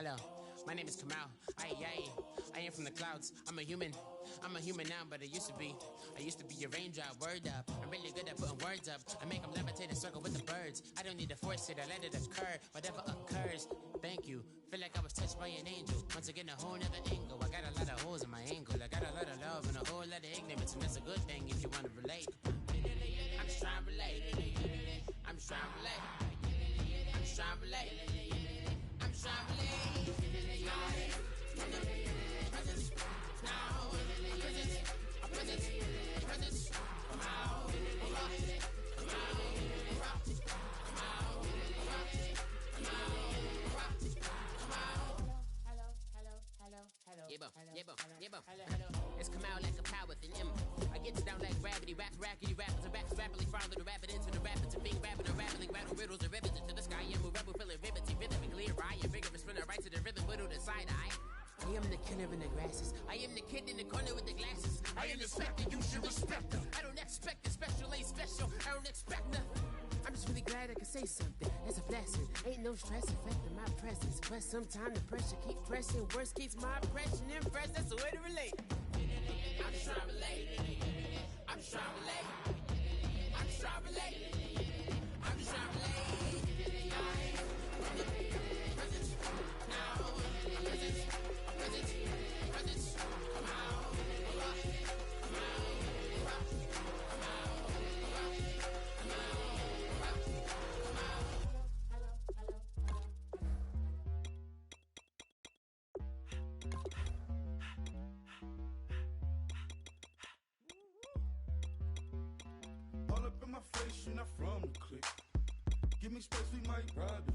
Hello, my name is Kamal. I am from the clouds. I'm a human now, but I used to be your raindrop. Word up, I'm really good at putting words up. I make them levitate and circle with the birds. I don't need to force it, I let it occur. Whatever occurs, thank you. Feel like I was touched by an angel. Once again, a whole nother angle. I got a lot of holes in my angle. I got a lot of love and a whole lot of ignorance, and that's a good thing if you want to relate. I'm just trying to relate. I'm just trying to relate. I'm just trying to relate. I'm just trying to relate. It's come out like a power with an M. I get it down like gravity, rackety rappers and raps rapidly follow the rapid into the rapids and being rapping and rattling, rattle riddles and rivets into the sky. I'm a rebel, feeling rivety, rhythmically riot, rigorous, spinner right to the rhythm, widow to side eye. I am the killer in the grasses. I am the kid in the corner with the glasses. I am the specter, you should respect them. I don't expect the special, ain't special. I don't expect nothing. I'm just really glad I can say something. That's a blessing. Ain't no stress affecting my presence. But sometimes the pressure keep pressing. Worst keeps my impression impressed. That's the way to relate. I'm just trying to relate. I'm just trying to relate. I'm just trying to relate. I'm just trying to relate. All up in my face, you're not from the clique. Give me space, we might ride it.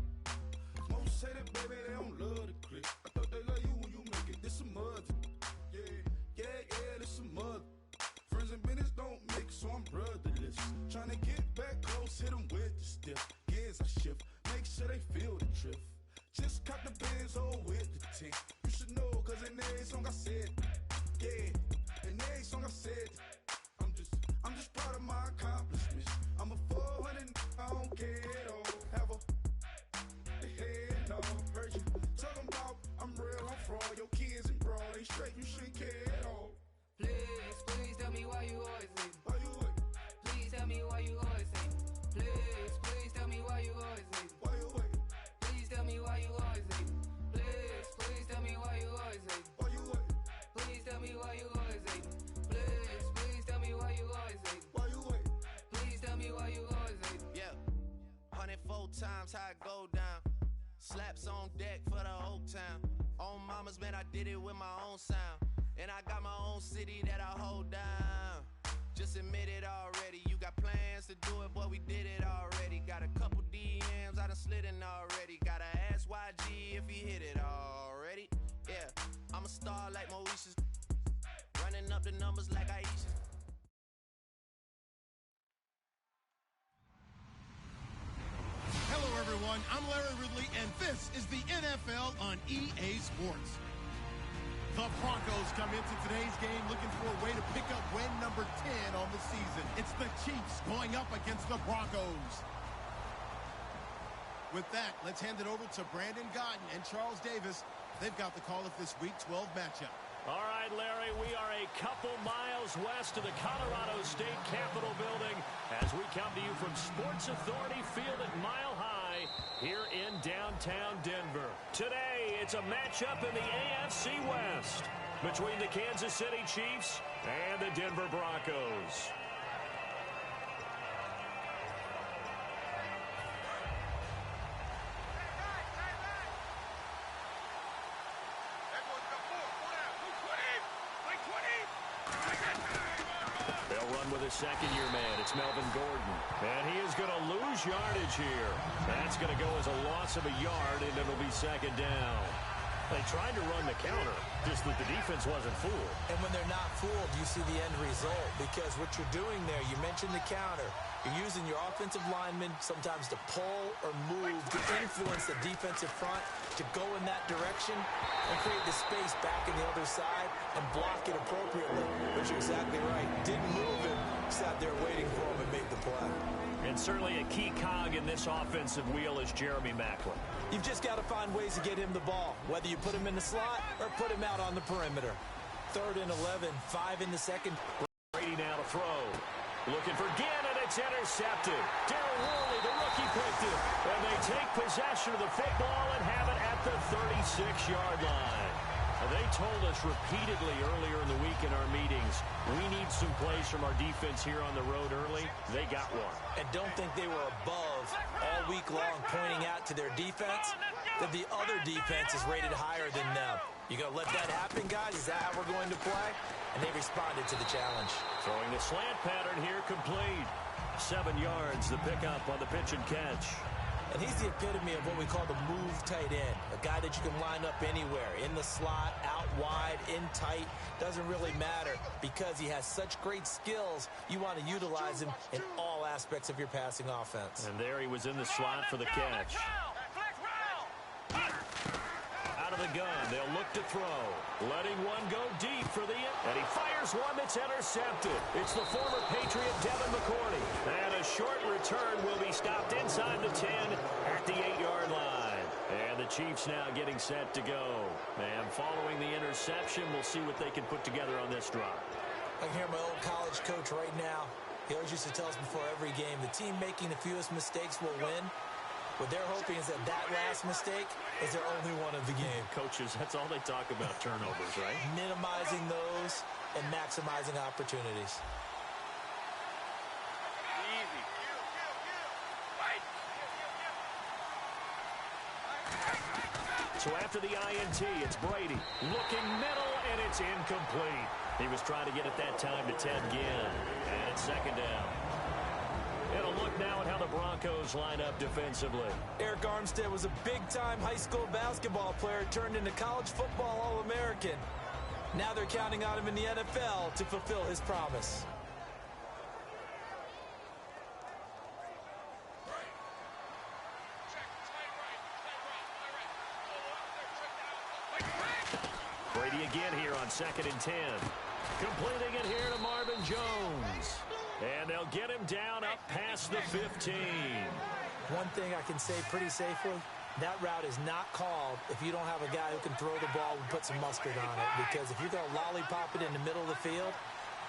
Most say that, baby, they don't love the clique. I thought they love you when you make it. This a mud. Yeah, this a mud. Friends and business don't mix, so I'm brotherless. Trying to get back close, hit them with the stiff. Gears I shift, make sure they feel the drift. Just caught the Benz, oh, with the tick. You should know, cause in every song I said, yeah, in every song I said, I'm just proud of my accomplishments. I'm a 400, I don't care at all. Have a head, no, heard you talking about I'm real, I'm fraud. Your kids and broad, they straight, you shouldn't care at all. Please tell me why you always hate. Why you wait? Please tell me why you always hate. Please tell me why you always hate. Why you wait? Please tell me why you always hate. Please tell me why you always hate. Why you wait? Please tell me why you always hate. Please tell me why you always hate. Why you wait? Please tell me why you always hate. Yeah, 104 times how it go down. Slaps on deck for the whole town. On mamas, man, I did it with my own sound. And I got my own city that I hold down. Just admit it already. You got plans to do it, boy, we did it already. Got a couple DMs, I done slid in already. Gotta ask YG if he hit it already. Yeah, I'm a star like Moesha's. Running up the numbers like Aisha. Hello, everyone. I'm Larry Ridley, and this is the NFL on EA Sports. The Broncos come into today's game looking for a way to pick up win number 10 on the season. It's the Chiefs going up against the Broncos. With that, let's hand it over to Brandon Godden and Charles Davis. They've got the call of this Week 12 matchup. All right, Larry, we are a couple miles west of the Colorado State Capitol building as we come to you from Sports Authority Field at Mile High here in downtown Denver. Today, it's a matchup in the AFC West between the Kansas City Chiefs and the Denver Broncos. Second-year man, it's Melvin Gordon. And he is going to lose yardage here. That's going to go as a loss of a yard, and it'll be second down. They tried to run the counter, just that the defense wasn't fooled. And when they're not fooled, you see the end result. Because what you're doing there, you mentioned the counter. You're using your offensive linemen sometimes to pull or move to influence the defensive front to go in that direction and create the space back in the other side and block it appropriately. But you're exactly right. Didn't move it, sat there waiting for him and made the play. And certainly a key cog in this offensive wheel is Jeremy Maclin. You've just got to find ways to get him the ball, whether you put him in the slot or put him out on the perimeter. 3rd and 11, 5 in the second. Brady now to throw. Looking for Ginn, and it's intercepted. Darryl Worley, the rookie, picked it. And they take possession of the football and have it at the 36-yard line. They told us repeatedly earlier in the week in our meetings, we need some plays from our defense here on the road early. They got one. And don't think they were above all week long pointing out to their defense that the other defense is rated higher than them. You going to let that happen, guys? Is that how we're going to play? And they responded to the challenge. Throwing the slant pattern here complete. 7 yards, the pickup on the pitch and catch. And he's the epitome of what we call the move tight end, a guy that you can line up anywhere, in the slot, out wide, in tight, doesn't really matter because he has such great skills. You want to utilize him in all aspects of your passing offense. And there he was in the slot for the catch. Out of the gun, they'll look to throw. Letting one go deep for the... And he fires one that's intercepted. It's the former Patriot Devin McCourty. And a short return will be stopped inside the 10 at the 8-yard line. And the Chiefs now getting set to go. And following the interception, we'll see what they can put together on this drive. I can hear my old college coach right now. He always used to tell us before every game, the team making the fewest mistakes will win. What they're hoping is that last mistake is their only one of the game. Coaches, that's all they talk about, turnovers, right? Minimizing those and maximizing opportunities. Easy. So after the INT, it's Brady. Looking middle, and it's incomplete. He was trying to get it that time to Ted Ginn. And it's 2nd down. And a look now at how the Broncos line up defensively. Eric Armstead was a big-time high school basketball player turned into college football All-American. Now they're counting on him in the NFL to fulfill his promise. Brady again here on 2nd and 10. Completing it here to Marvin Jones. And they'll get him down up past the 15. One thing I can say pretty safely, that route is not called if you don't have a guy who can throw the ball and put some mustard on it. Because if you're going to lollipop it in the middle of the field,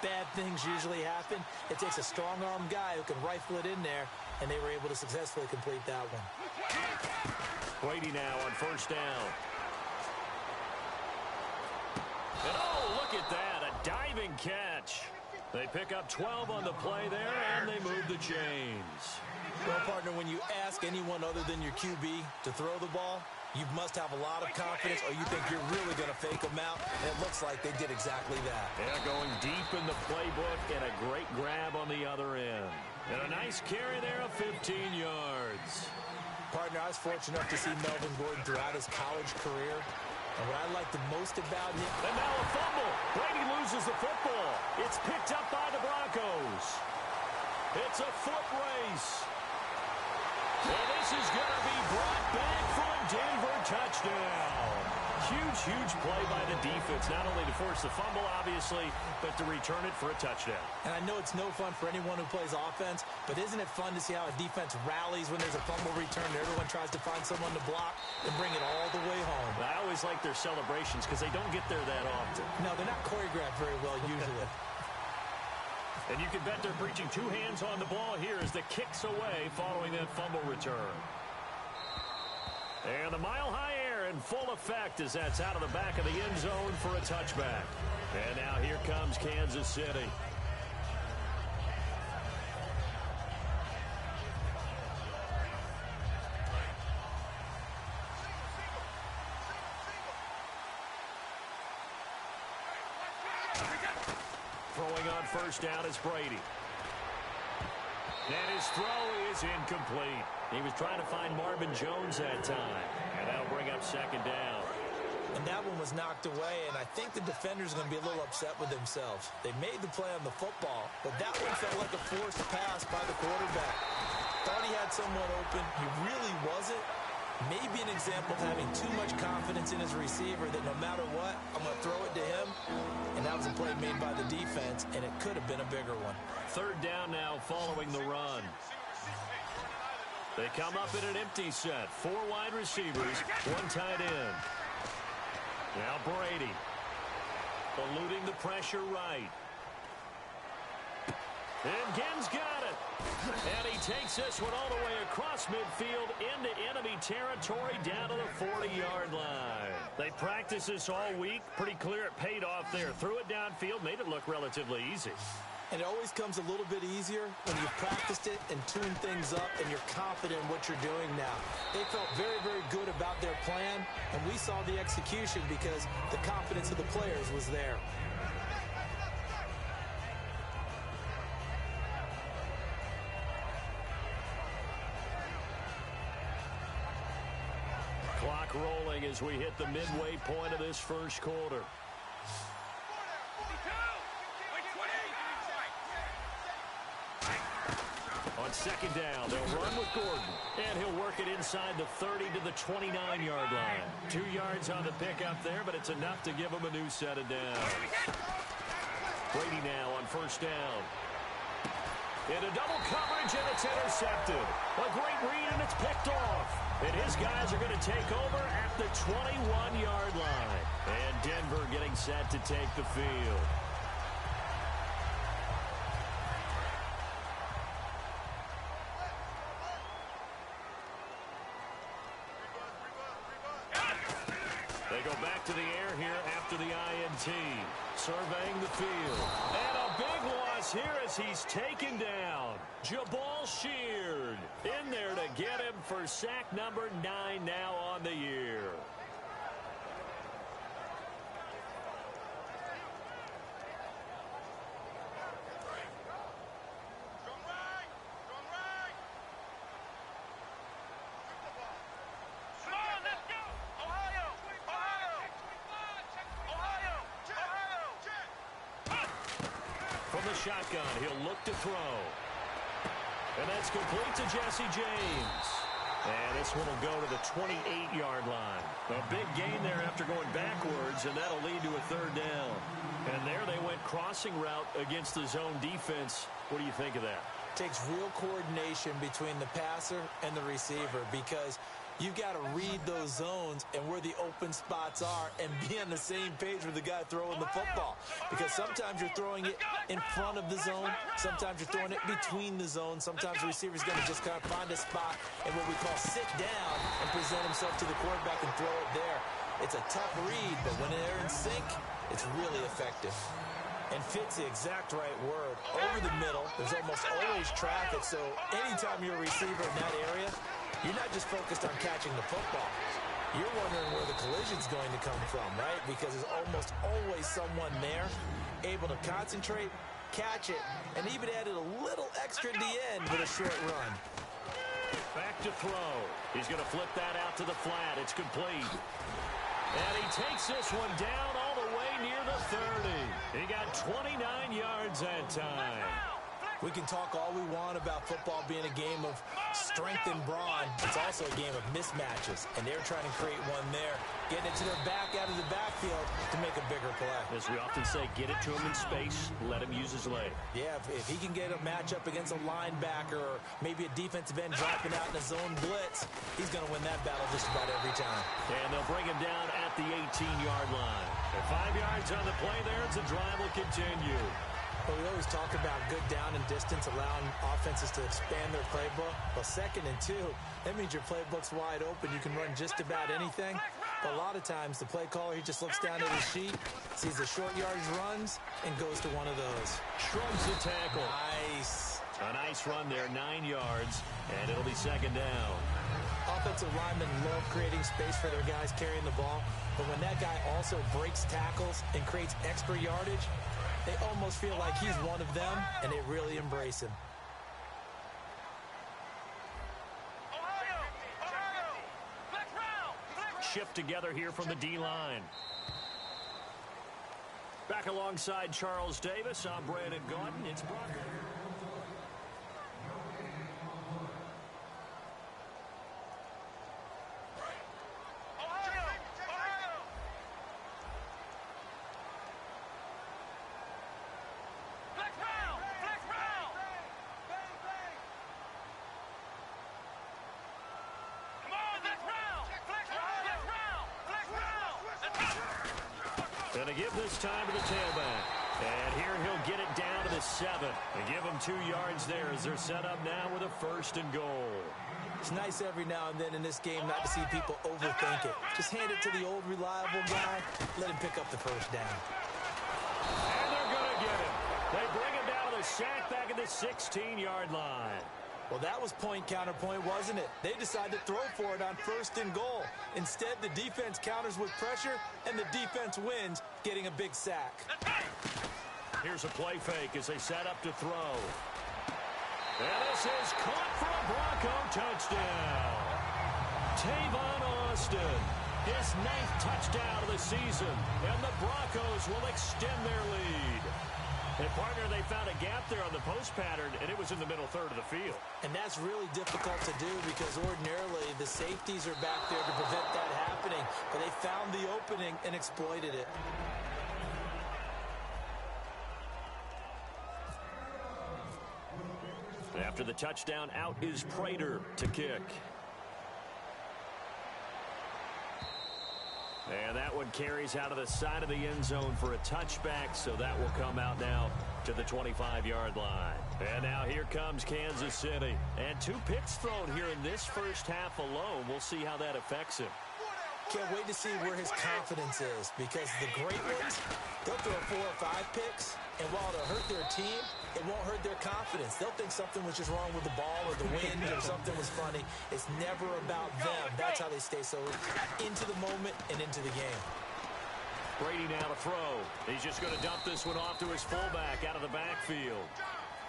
bad things usually happen. It takes a strong-armed guy who can rifle it in there, and they were able to successfully complete that one. Brady now on 1st down. And oh, look at that, a diving catch. They pick up 12 on the play there, and they move the chains. Well, partner, when you ask anyone other than your QB to throw the ball, you must have a lot of confidence or you think you're really going to fake them out, and it looks like they did exactly that. Yeah, going deep in the playbook and a great grab on the other end. And a nice carry there of 15 yards. Partner, I was fortunate enough to see Melvin Gordon throughout his college career. And what I like the most about him... And now a fumble. Brady loses the football. It's picked up by the Broncos. It's a foot race. And this is going to be brought back for a Denver touchdown. Huge play by the defense, not only to force the fumble, obviously, but to return it for a touchdown. And I know it's no fun for anyone who plays offense, but isn't it fun to see how a defense rallies when there's a fumble return and everyone tries to find someone to block and bring it all the way home? I always like their celebrations because they don't get there that often. No, they're not choreographed very well usually. And you can bet they're preaching 2 hands on the ball here as the kick's away following that fumble return. And the mile-high air in full effect as that's out of the back of the end zone for a touchback. And now here comes Kansas City. Throwing on 1st down is Brady. And his throw is incomplete. He was trying to find Marvin Jones that time. And that'll bring up 2nd down. And that one was knocked away, and I think the defender's going to be a little upset with themselves. They made the play on the football, but that one felt like a forced pass by the quarterback. Thought he had someone open. He really wasn't. Maybe an example of having too much confidence in his receiver that no matter what, I'm going to throw it to him. And that was a play made by the defense, and it could have been a bigger one. 3rd down now following the run. They come up in an empty set. 4 wide receivers, 1 tight end. Now Brady. Eluding the pressure right. And Ginn's got it. And he takes this one all the way across midfield into enemy territory down to the 40-yard line. They practiced this all week. Pretty clear it paid off there. Threw it downfield, made it look relatively easy. And it always comes a little bit easier when you've practiced it and tuned things up and you're confident in what you're doing now. They felt very, very good about their plan, and we saw the execution because the confidence of the players was there. Clock rolling as we hit the midway point of this first quarter. On second down, they'll run with Gordon. And he'll work it inside the 30 to the 29-yard line. 2 yards on the pickup there, but it's enough to give him a new set of downs. Brady now on first down. Into double coverage, and it's intercepted. A great read, and it's picked off. And his guys are going to take over at the 21-yard line. And Denver getting set to take the field. They go back to the air here after the INT. Surveying the field. And a big loss here as he's taken down. Jabal Sheard in there to get him for sack number 9 now on the year. From the shotgun, he'll look to throw. And that's complete to Jesse James. And this one will go to the 28-yard line. A big gain there after going backwards, and that'll lead to a third down. And there they went crossing route against the zone defense. What do you think of that? Takes real coordination between the passer and the receiver because you've got to read those zones and where the open spots are and be on the same page with the guy throwing the football. Because sometimes you're throwing it in front of the zone. Sometimes you're throwing it between the zones. Sometimes the receiver's going to just kind of find a spot and what we call sit down and present himself to the quarterback and throw it there. It's a tough read, but when they're in sync, it's really effective. And fits the exact right word. Over the middle, there's almost always traffic, so anytime you're a receiver in that area, you're not just focused on catching the football. You're wondering where the collision's going to come from, right? Because there's almost always someone there able to concentrate, catch it, and even added a little extra at the end with a short run. Back to throw. He's going to flip that out to the flat. It's complete. And he takes this one down all the way near the 30. He got 29 yards that time. We can talk all we want about football being a game of strength and brawn. It's also a game of mismatches, and they're trying to create one there, getting it to their back out of the backfield to make a bigger play. As we often say, get it to him in space, let him use his leg. Yeah, if he can get a matchup against a linebacker or maybe a defensive end dropping out in a zone blitz, he's going to win that battle just about every time. And they'll bring him down at the 18-yard line. And 5 yards on the play there as the drive will continue. Well, we always talk about good down and distance, allowing offenses to expand their playbook. Well, 2nd and 2, that means your playbook's wide open. You can run just about anything. But a lot of times, the play caller, he just looks down at his sheet, sees the short yardage runs, and goes to one of those. Shrugs the tackle. Nice. A nice run there, 9 yards, and it'll be 2nd down. Offensive linemen love creating space for their guys carrying the ball. But when that guy also breaks tackles and creates extra yardage, they almost feel like he's one of them, and they really embrace him. Shift together here from the D-line. Back alongside Charles Davis, I'm Brandon Gordon. It's Brock. Going to give this time to the tailback. And here he'll get it down to the 7. They give him 2 yards there as they're set up now with a 1st and goal. It's nice every now and then in this game not to see people overthink it. Just hand it to the old reliable guy. Let him pick up the 1st down. And they're going to get him. They bring him down to the sack back at the 16-yard line. Well, that was point counterpoint, wasn't it? They decided to throw for it on 1st and goal. Instead, the defense counters with pressure, and the defense wins, getting a big sack. Here's a play fake as they set up to throw. And this is caught for a Bronco touchdown. Tavon Austin, his 9th touchdown of the season, and the Broncos will extend their lead. And, partner, they found a gap there on the post pattern, and it was in the middle third of the field. And that's really difficult to do because ordinarily the safeties are back there to prevent that happening. But they found the opening and exploited it. After the touchdown, out is Prater to kick. And that one carries out of the side of the end zone for a touchback, so that will come out now to the 25-yard line. And now here comes Kansas City. And 2 picks thrown here in this first half alone. We'll see how that affects him. Can't wait to see where his confidence is because the great ones, they'll throw 4 or 5 picks, and while it'll hurt their team, it won't hurt their confidence. They'll think something was just wrong with the ball or the wind or something was funny. It's never about them. That's how they stay so into the moment and into the game. Brady now to throw. He's just going to dump this one off to his fullback out of the backfield.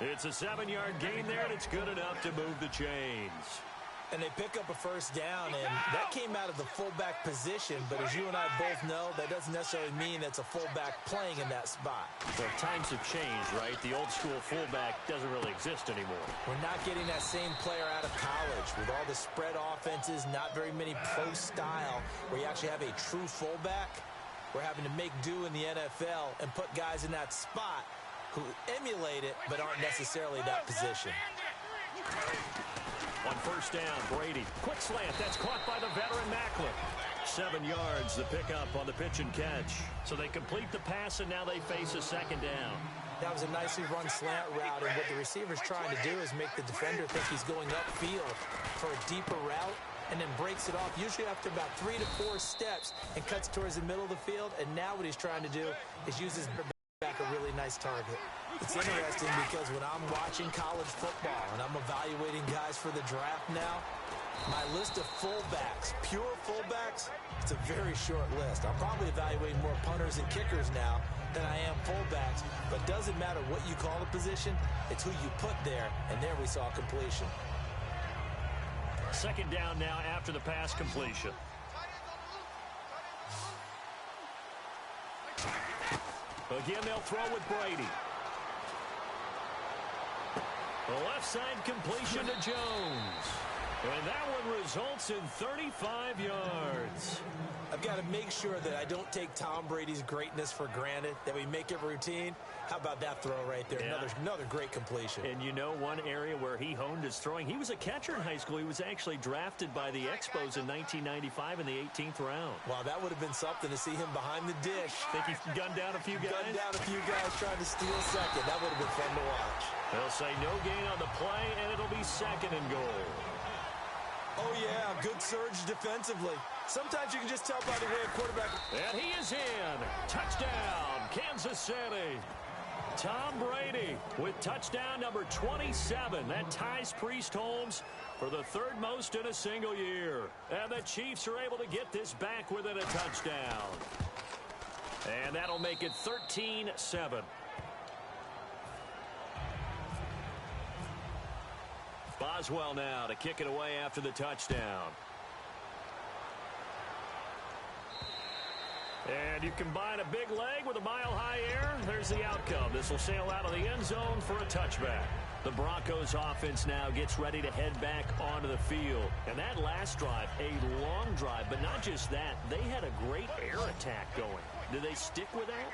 It's a 7-yard gain there, and it's good enough to move the chains. And they pick up a 1st down, and that came out of the fullback position. But as you and I both know, that doesn't necessarily mean that's a fullback playing in that spot. Well, times have changed, right? The old-school fullback doesn't really exist anymore. We're not getting that same player out of college. With all the spread offenses, not very many pro style, where you actually have a true fullback. We're having to make do in the NFL and put guys in that spot who emulate it but aren't necessarily that position. On 1st down, Brady. Quick slant. That's caught by the veteran Macklin. 7 yards, the pickup on the pitch and catch. So they complete the pass, and now they face a 2nd down. That was a nicely run slant route, and what the receiver's trying to do is make the defender think he's going upfield for a deeper route, and then breaks it off, usually after about 3 to 4 steps, and cuts towards the middle of the field. And now what he's trying to do is use his back a really nice target. It's interesting because when I'm watching college football and I'm evaluating guys for the draft now, my list of fullbacks, pure fullbacks, it's a very short list. I'm probably evaluating more punters and kickers now than I am fullbacks, but it doesn't matter what you call the position, it's who you put there, and there we saw completion. 2nd down now after the pass completion. Again, they'll throw with Brady. The left side completion to Jones. And that one results in 35 yards. I've got to make sure that I don't take Tom Brady's greatness for granted, that we make it routine. How about that throw right there? Yeah. Another great completion. And you know one area where he honed his throwing? He was a catcher in high school. He was actually drafted by the Expos in 1995 in the 18th round. Wow, that would have been something to see him behind the dish. Think he gunned down a few guys? Gunned down a few guys trying to steal second. That would have been fun to watch. They'll say no gain on the play, and it'll be 2nd and goal. Oh, yeah, good surge defensively. Sometimes you can just tell by the way a quarterback... And he is in. Touchdown, Kansas City. Tom Brady with touchdown number 27. That ties Priest Holmes for the 3rd most in a single year. And the Chiefs are able to get this back within a touchdown. And that'll make it 13-7. Boswell now to kick it away after the touchdown. And you combine a big leg with a mile-high air, there's the outcome. This will sail out of the end zone for a touchback. The Broncos offense now gets ready to head back onto the field. And that last drive, a long drive, but not just that, they had a great air attack going. Do they stick with that?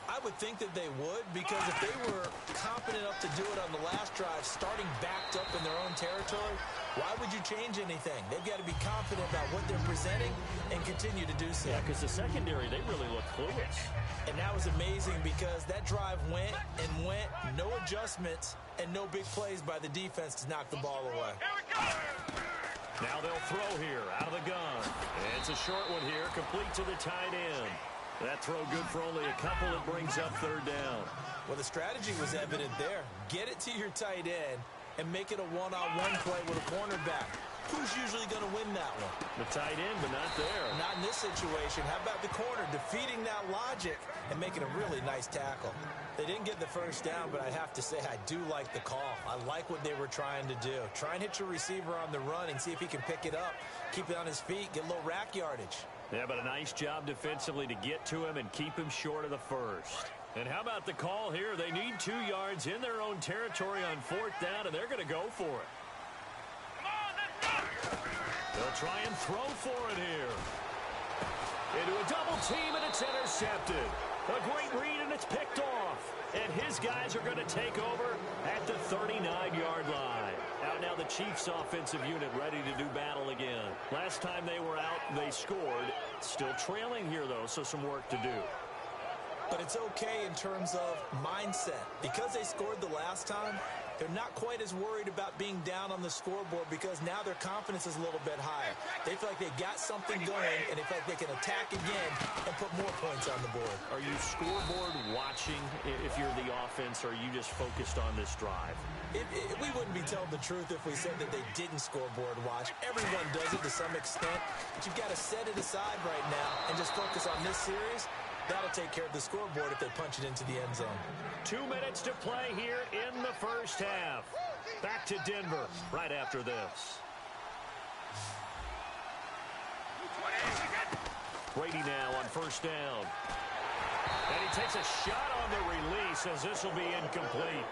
I would think that they would, because if they were confident enough to do it on the last drive, starting backed up in their own territory, why would you change anything? They've got to be confident about what they're presenting and continue to do so. Yeah, because the secondary, they really look clueless. And that was amazing because that drive went and went, no adjustments, and no big plays by the defense to knock the ball away. Now they'll throw here out of the gun. It's a short one here, complete to the tight end. That throw good for only a couple. It brings up third down. Well, the strategy was evident there. Get it to your tight end and make it a one-on-one play with a cornerback. Who's usually going to win that one? The tight end, but not there. Not in this situation. How about the corner defeating that logic and making a really nice tackle? They didn't get the first down, but I have to say I do like the call. I like what they were trying to do. Try and hit your receiver on the run and see if he can pick it up, keep it on his feet, get a little rack yardage. Yeah, but a nice job defensively to get to him and keep him short of the first. And how about the call here? They need 2 yards in their own territory on fourth down, and they're going to go for it. They'll try and throw for it here. Into a double team, and it's intercepted. A great read, and it's picked off. And his guys are going to take over at the 39-yard line. Out now the Chiefs' offensive unit ready to do battle again. Last time they were out, they scored. Still trailing here, though, so some work to do. But it's okay in terms of mindset. Because they scored the last time, they're not quite as worried about being down on the scoreboard because now their confidence is a little bit higher. They feel like they've got something going, and they feel like they can attack again and put more points on the board. Are you scoreboard watching if you're the offense, or are you just focused on this drive? We wouldn't be telling the truth if we said that they didn't scoreboard watch. Everyone does it to some extent, but you've got to set it aside right now and just focus on this series. That'll take care of the scoreboard if they punch it into the end zone. 2 minutes to play here in the first half. Back to Denver right after this. Brady now on first down. And he takes a shot on the release as this will be incomplete.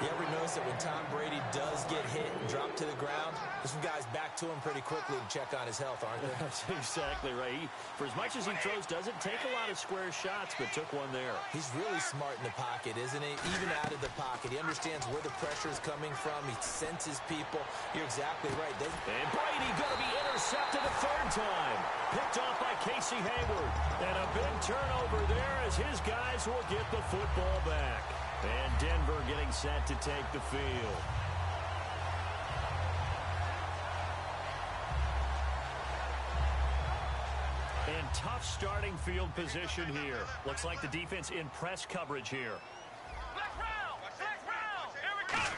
You ever notice that when Tom Brady does get hit and drop to the ground, there's some guys back to him pretty quickly to check on his health, aren't there? That's exactly right. For as much as he throws, doesn't take a lot of square shots, but took one there. He's really smart in the pocket, isn't he? Even out of the pocket. He understands where the pressure is coming from. He senses people. You're exactly right. And Brady going to be intercepted a third time. Picked off by Casey Hayward. And a big turnover there as his guys will get the football back. And Denver getting set to take the field. And tough starting field position here. Looks like the defense in press coverage here. Here we go.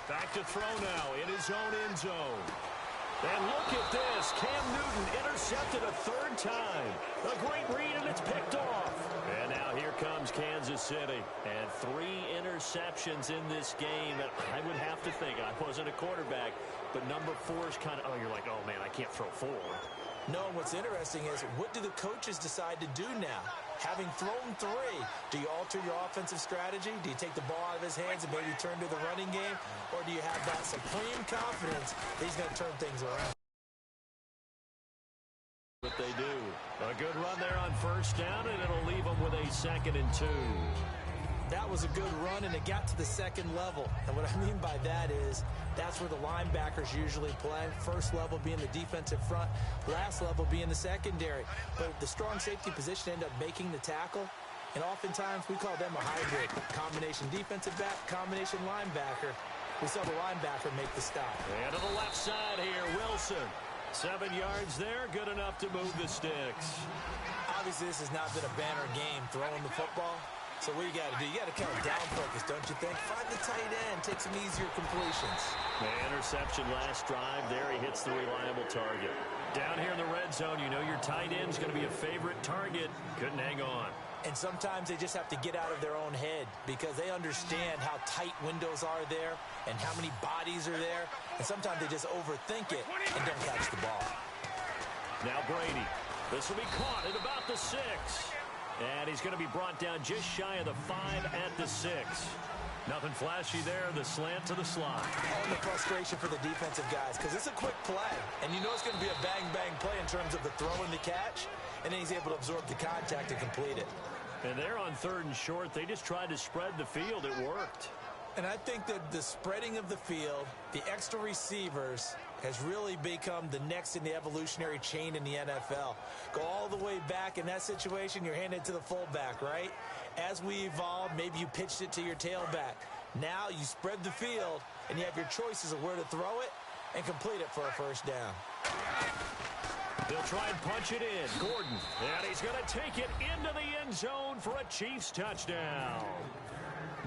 Back to throw now in his own end zone. And look at this. Cam Newton intercepted a third time. A great read, and it's picked off. And now here comes Kansas City. And 3 interceptions in this game. And I would have to think, I wasn't a quarterback, but number 4 is kind of, you're like, oh, man, I can't throw 4. No, and what's interesting is, what do the coaches decide to do now? Having thrown 3, do you alter your offensive strategy? Do you take the ball out of his hands and maybe turn to the running game? Or do you have that supreme confidence that he's going to turn things around? What they do. A good run there on first down, and it'll leave them with a 2nd and 2. That was a good run, and it got to the second level. And what I mean by that is that's where the linebackers usually play. First level being the defensive front, last level being the secondary. But the strong safety position ended up making the tackle, and oftentimes we call them a hybrid. Combination defensive back, combination linebacker. We saw the linebacker make the stop. And to the left side here, Wilson. 7 yards there, good enough to move the sticks. Obviously, this has not been a banner game throwing the football. So what you got to do, you got to kind of down focus, don't you think? Find the tight end, take some easier completions. The interception last drive there, he hits the reliable target. Down here in the red zone, you know your tight end's going to be a favorite target. Couldn't hang on. And sometimes they just have to get out of their own head because they understand how tight windows are there and how many bodies are there. And sometimes they just overthink it and don't catch the ball. Now Brady. This will be caught at about the 6. And he's going to be brought down just shy of the 5 at the 6. Nothing flashy there. The slant to the slot. And the frustration for the defensive guys because it's a quick play. And you know it's going to be a bang-bang play in terms of the throw and the catch. And then he's able to absorb the contact and complete it. And they're on 3rd and short. They just tried to spread the field. It worked. And I think that the spreading of the field, the extra receivers, has really become the next in the evolutionary chain in the NFL. Go all the way back in that situation, you're handed to the fullback, right? As we evolve, maybe you pitched it to your tailback. Now you spread the field, and you have your choices of where to throw it and complete it for a first down. They'll try and punch it in. Gordon, and he's going to take it into the end zone for a Chiefs touchdown.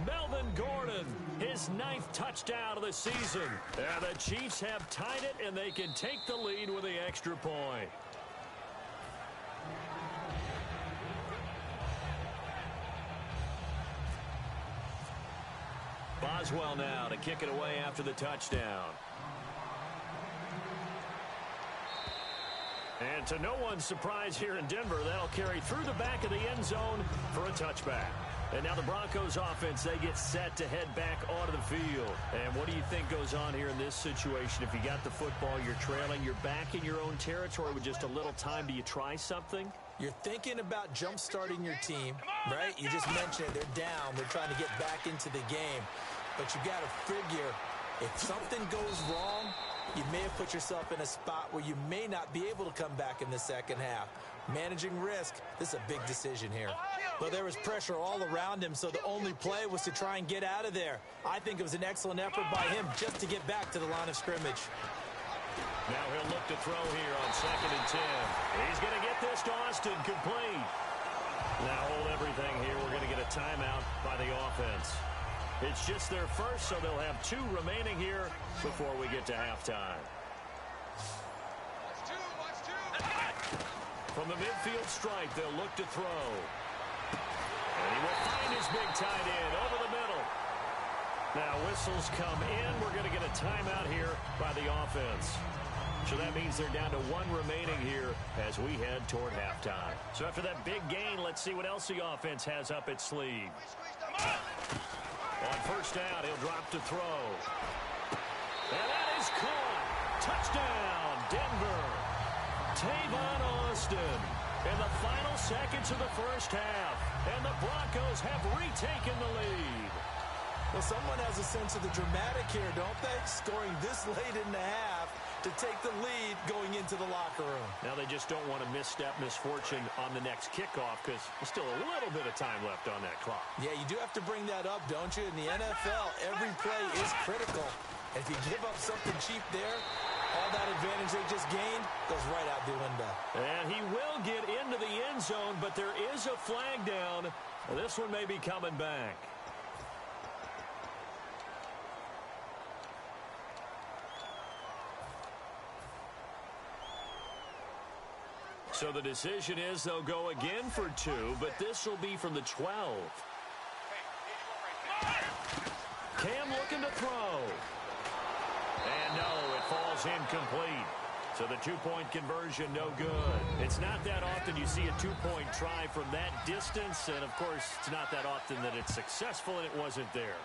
Melvin Gordon, his 9th touchdown of the season. And the Chiefs have tied it, and they can take the lead with the extra point. Boswell now to kick it away after the touchdown. And to no one's surprise here in Denver, that'll carry through the back of the end zone for a touchback. And now the Broncos offense, they get set to head back onto the field. And what do you think goes on here in this situation? If you got the football, you're trailing, you're back in your own territory with just a little time. Do you try something? You're thinking about jump-starting your team, right? You just mentioned it. They're down. They're trying to get back into the game. But you got to figure if something goes wrong, you may have put yourself in a spot where you may not be able to come back in the second half. Managing risk, this is a big decision here. But there was pressure all around him, so the only play was to try and get out of there. I think it was an excellent effort by him just to get back to the line of scrimmage. Now he'll look to throw here on 2nd and 10. He's going to get this to Austin complete. Now hold everything here. We're going to get a timeout by the offense. It's just their first, so they'll have 2 remaining here before we get to halftime. From the midfield stripe, they'll look to throw. And he will find his big tight end over the middle. Now whistles come in. We're going to get a timeout here by the offense. So that means they're down to 1 remaining here as we head toward halftime. So after that big gain, let's see what else the offense has up its sleeve. On 1st down, he'll drop to throw. And that is caught. Touchdown, Denver. Tavon Austin in the final seconds of the first half. And the Broncos have retaken the lead. Well, someone has a sense of the dramatic here, don't they? Scoring this late in the half to take the lead going into the locker room. Now they just don't want to misstep misfortune on the next kickoff because there's still a little bit of time left on that clock. Yeah, you do have to bring that up, don't you? In the NFL, every play is critical. And if you give up something cheap there, all that advantage they just gained goes right out the window. And he will get into the end zone, but there is a flag down. This one may be coming back. So the decision is they'll go again for 2, but this will be from the 12. Cam looking to throw. And no, it falls incomplete. So the 2-point conversion, no good. It's not that often you see a 2-point try from that distance, and of course, it's not that often that it's successful, and it wasn't there.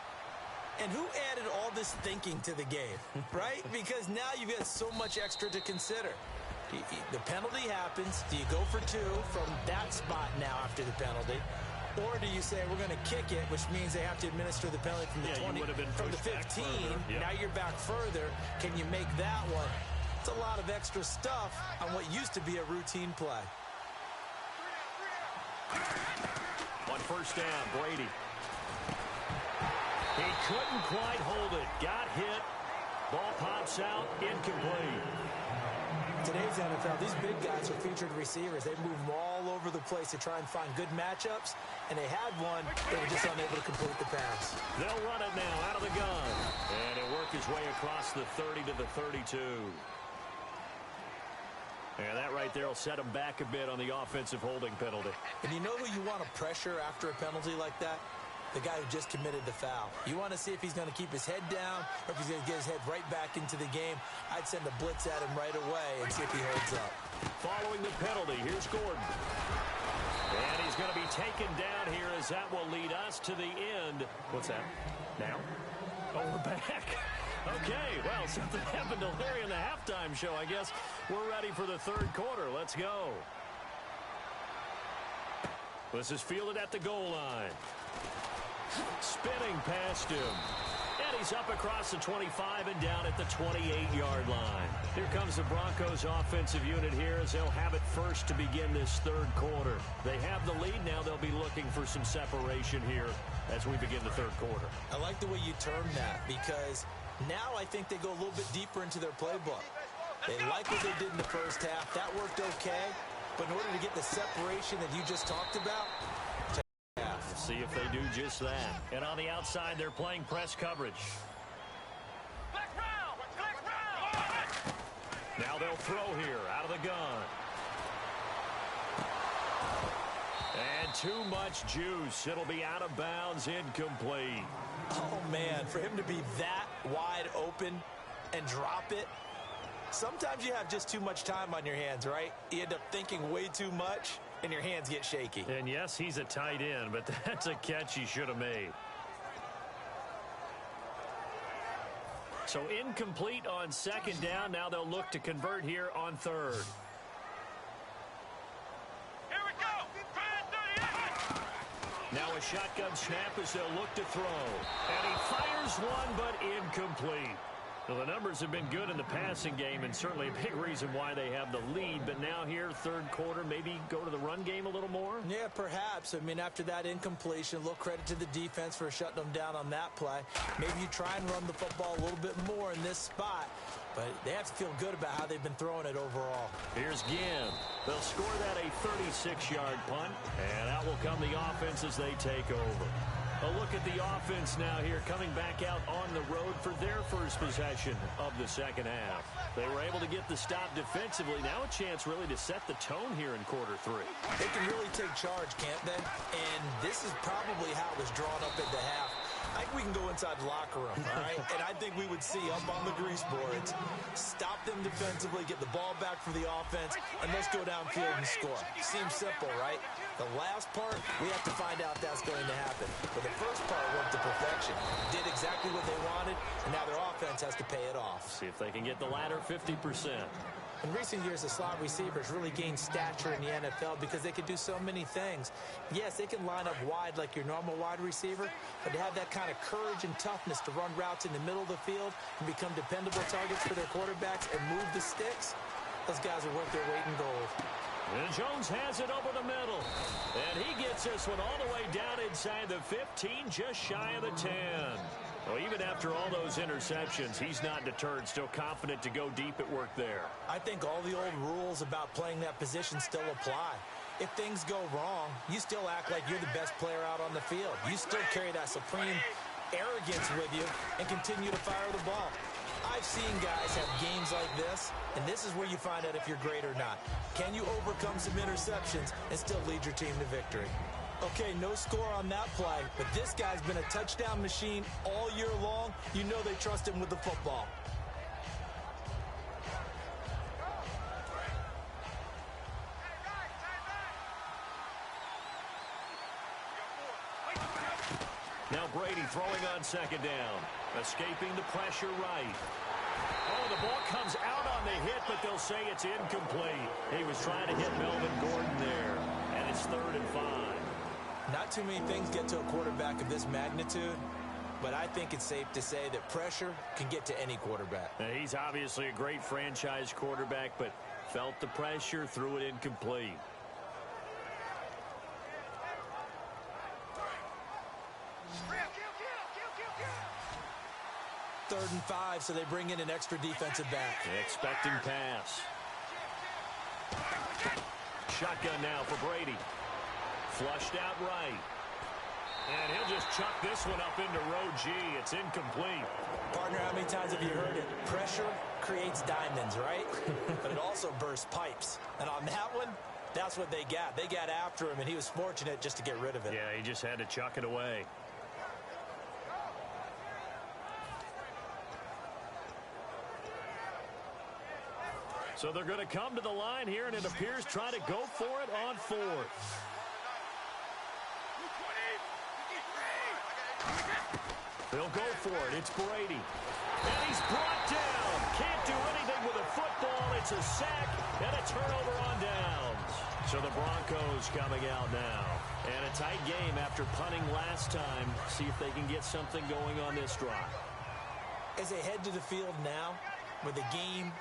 And who added all this thinking to the game, right? Because now you've got so much extra to consider. The penalty happens. Do you go for 2 from that spot now after the penalty? Or do you say we're going to kick it, which means they have to administer the penalty from the 20, from the 15. Yep. Now you're back further. Can you make that one? It's a lot of extra stuff on what used to be a routine play. On 1st down, Brady. He couldn't quite hold it. Got hit. Ball pops out. Incomplete. Today's NFL, these big guys are featured receivers. They move all over the place to try and find good matchups, and they had one. They were just unable to complete the pass. They'll run it now out of the gun. And it worked his way across the 30 to the 32. And that right there will set him back a bit on the offensive holding penalty. And you know who you want to pressure after a penalty like that? The guy who just committed the foul. You want to see if he's going to keep his head down or if he's going to get his head right back into the game. I'd send a blitz at him right away and see if he holds up. Following the penalty, here's Gordon. And he's going to be taken down here as that will lead us to the end. What's that? Now? Oh, we're back. Okay, well, something happened to Larry in the halftime show. I guess we're ready for the third quarter. Let's go. This is fielded at the goal line. Spinning past him. And he's up across the 25 and down at the 28-yard line. Here comes the Broncos offensive unit here as they'll have it first to begin this third quarter. They have the lead. Now they'll be looking for some separation here as we begin the third quarter. I like the way you term that because now I think they go a little bit deeper into their playbook. They like what they did in the first half. That worked okay. But in order to get the separation that you just talked about, see if they do just that. And on the outside, they're playing press coverage. Now they'll throw here out of the gun. And too much juice. It'll be out of bounds, incomplete. Oh, man, for him to be that wide open and drop it. Sometimes you have just too much time on your hands, right? You end up thinking way too much, and your hands get shaky. And yes, he's a tight end, but that's a catch he should have made. So incomplete on second down. Now they'll look to convert here on third. Here we go. Now a shotgun snap as they'll look to throw. And he fires one, but incomplete. Well, the numbers have been good in the passing game and certainly a big reason why they have the lead. But now here, third quarter, maybe go to the run game a little more? Yeah, perhaps. I mean, after that incompletion, a little credit to the defense for shutting them down on that play. Maybe you try and run the football a little bit more in this spot. But they have to feel good about how they've been throwing it overall. Here's Ginn. They'll score that a 36-yard punt. And out will come the offense as they take over. A look at the offense now here, coming back out on the road for their first possession of the second half. They were able to get the stop defensively. Now a chance really to set the tone here in quarter three. They can really take charge, can't they? And this is probably how it was drawn up at the half. I think we can go inside the locker room, all right? And I think we would see up on the grease boards, stop them defensively, get the ball back for the offense, and let's go downfield and score. Seems simple, right? The last part, we have to find out if that's going to happen. But the first part worked to perfection. Did exactly what they wanted, and now their offense has to pay it off. See if they can get the latter 50%. In recent years, the slot receivers really gained stature in the NFL because they could do so many things. Yes, they can line up wide like your normal wide receiver, but to have that kind of courage and toughness to run routes in the middle of the field and become dependable targets for their quarterbacks and move the sticks, those guys are worth their weight in gold. And Jones has it over the middle. And he gets this one all the way down inside the 15, just shy of the 10. Well, even after all those interceptions, he's not deterred, still confident to go deep at work there. I think all the old rules about playing that position still apply. If things go wrong, you still act like you're the best player out on the field. You still carry that supreme arrogance with you and continue to fire the ball. I've seen guys have games like this, and this is where you find out if you're great or not. Can you overcome some interceptions and still lead your team to victory? Okay, no score on that play, but this guy's been a touchdown machine all year long. You know they trust him with the football. Now Brady throwing on second down. Escaping the pressure right. Oh, the ball comes out on the hit, but they'll say it's incomplete. He was trying to hit Melvin Gordon there, and it's 3rd and 5. Not too many things get to a quarterback of this magnitude, but I think it's safe to say that pressure can get to any quarterback. Now, he's obviously a great franchise quarterback, but felt the pressure, threw it incomplete. Third and 5, so they bring in an extra defensive back. Expecting pass. Shotgun now for Brady. Flushed out right. And he'll just chuck this one up into row G. It's incomplete. Partner, how many times have you heard it? Pressure creates diamonds, right? But it also bursts pipes. And on that one, that's what they got. They got after him, and he was fortunate just to get rid of it. Yeah, he just had to chuck it away. So they're going to come to the line here, and it appears trying to go for it on 4th. They'll go for it. It's Brady. And he's brought down. Can't do anything with a football. It's a sack and a turnover on downs. So the Broncos coming out now. And a tight game after punting last time. See if they can get something going on this drive. As they head to the field now, with the game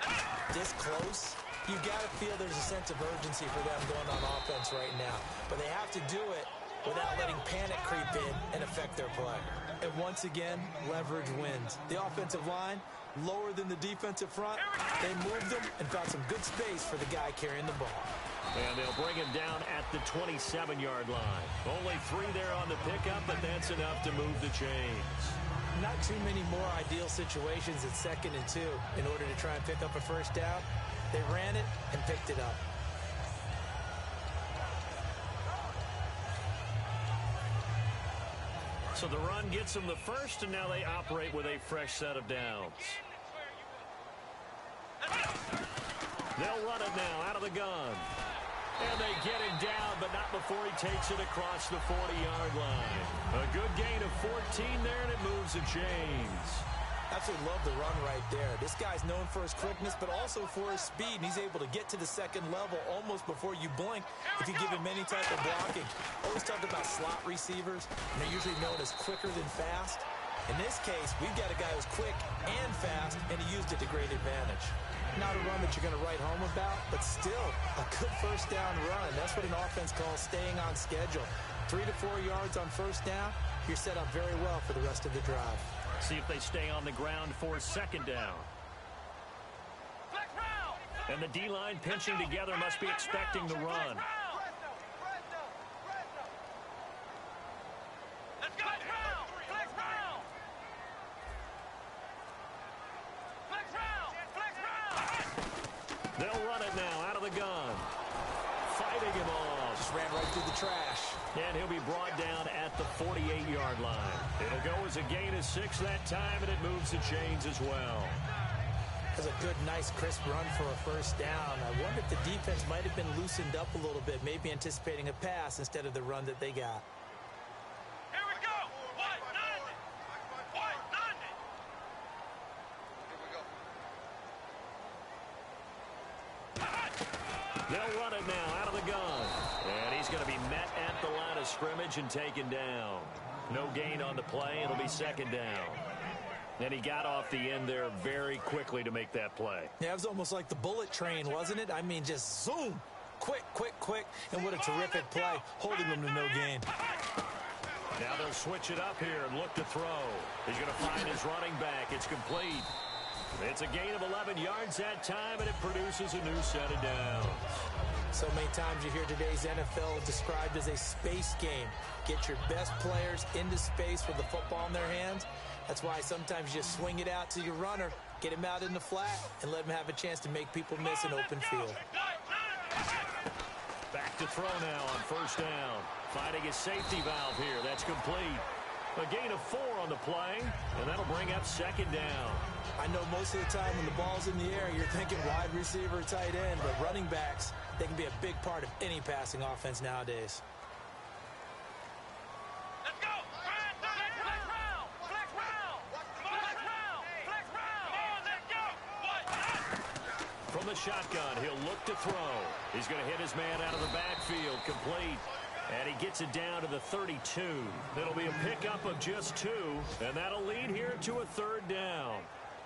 this close, you've got to feel there's a sense of urgency for them going on offense right now. But they have to do it without letting panic creep in and affect their play. And once again, leverage wins. The offensive line, lower than the defensive front. They moved them and found some good space for the guy carrying the ball. And they'll bring him down at the 27-yard line. Only 3 there on the pickup, but that's enough to move the chains. Not too many more ideal situations at 2nd and 2 in order to try and pick up a first down. They ran it and picked it up. So the run gets them the first, and now they operate with a fresh set of downs. They'll run it now out of the gun. And they get him down, but not before he takes it across the 40-yard line. A good gain of 14 there, and it moves the chains. Absolutely love the run right there. This guy's known for his quickness, but also for his speed, and he's able to get to the second level almost before you blink if you give him any type of blocking. Always talked about slot receivers, and they're usually known as quicker than fast. In this case, we've got a guy who's quick and fast, and he used it to great advantage. Not a run that you're going to write home about, but still a good first down run. That's what an offense calls staying on schedule. 3 to 4 yards on first down, you're set up very well for the rest of the drive. See if they stay on the ground for second down. And the D-line pinching together must be expecting the run. They'll run it now out of the gun. Fighting him off. Just ran right through the trash. And he'll be brought down at the 48-yard line. It'll go as a gain of 6 that time, and it moves the chains as well. That's a good, nice, crisp run for a first down. I wonder if the defense might have been loosened up a little bit, maybe anticipating a pass instead of the run that they got. Here we go. White, nothing. White, nothing. They'll run it now out of the gun. And he's going to be met at the line of scrimmage and taken down. No gain on the play. It'll be second down. And he got off the end there very quickly to make that play. Yeah, it was almost like the bullet train, wasn't it? I mean, just zoom. Quick, quick, quick. And what a terrific play, holding them to no gain. Now they'll switch it up here and look to throw. He's going to find his running back. It's complete. It's a gain of 11 yards that time, and it produces a new set of downs. So many times you hear today's NFL described as a space game. Get your best players into space with the football in their hands. That's why sometimes you swing it out to your runner, get him out in the flat, and let him have a chance to make people miss an open field. Back to throw now on first down. Finding his safety valve here. That's complete. A gain of 4 on the play, and that'll bring up second down. I know most of the time when the ball's in the air, you're thinking wide receiver, tight end, but running backs, they can be a big part of any passing offense nowadays. Let's go. Flex round. Flex round. Flex round. Flex round. Come on, let's go. What? From the shotgun, he'll look to throw. He's going to hit his man out of the backfield, complete. And he gets it down to the 32. It'll be a pickup of just 2, and that'll lead here to a third down.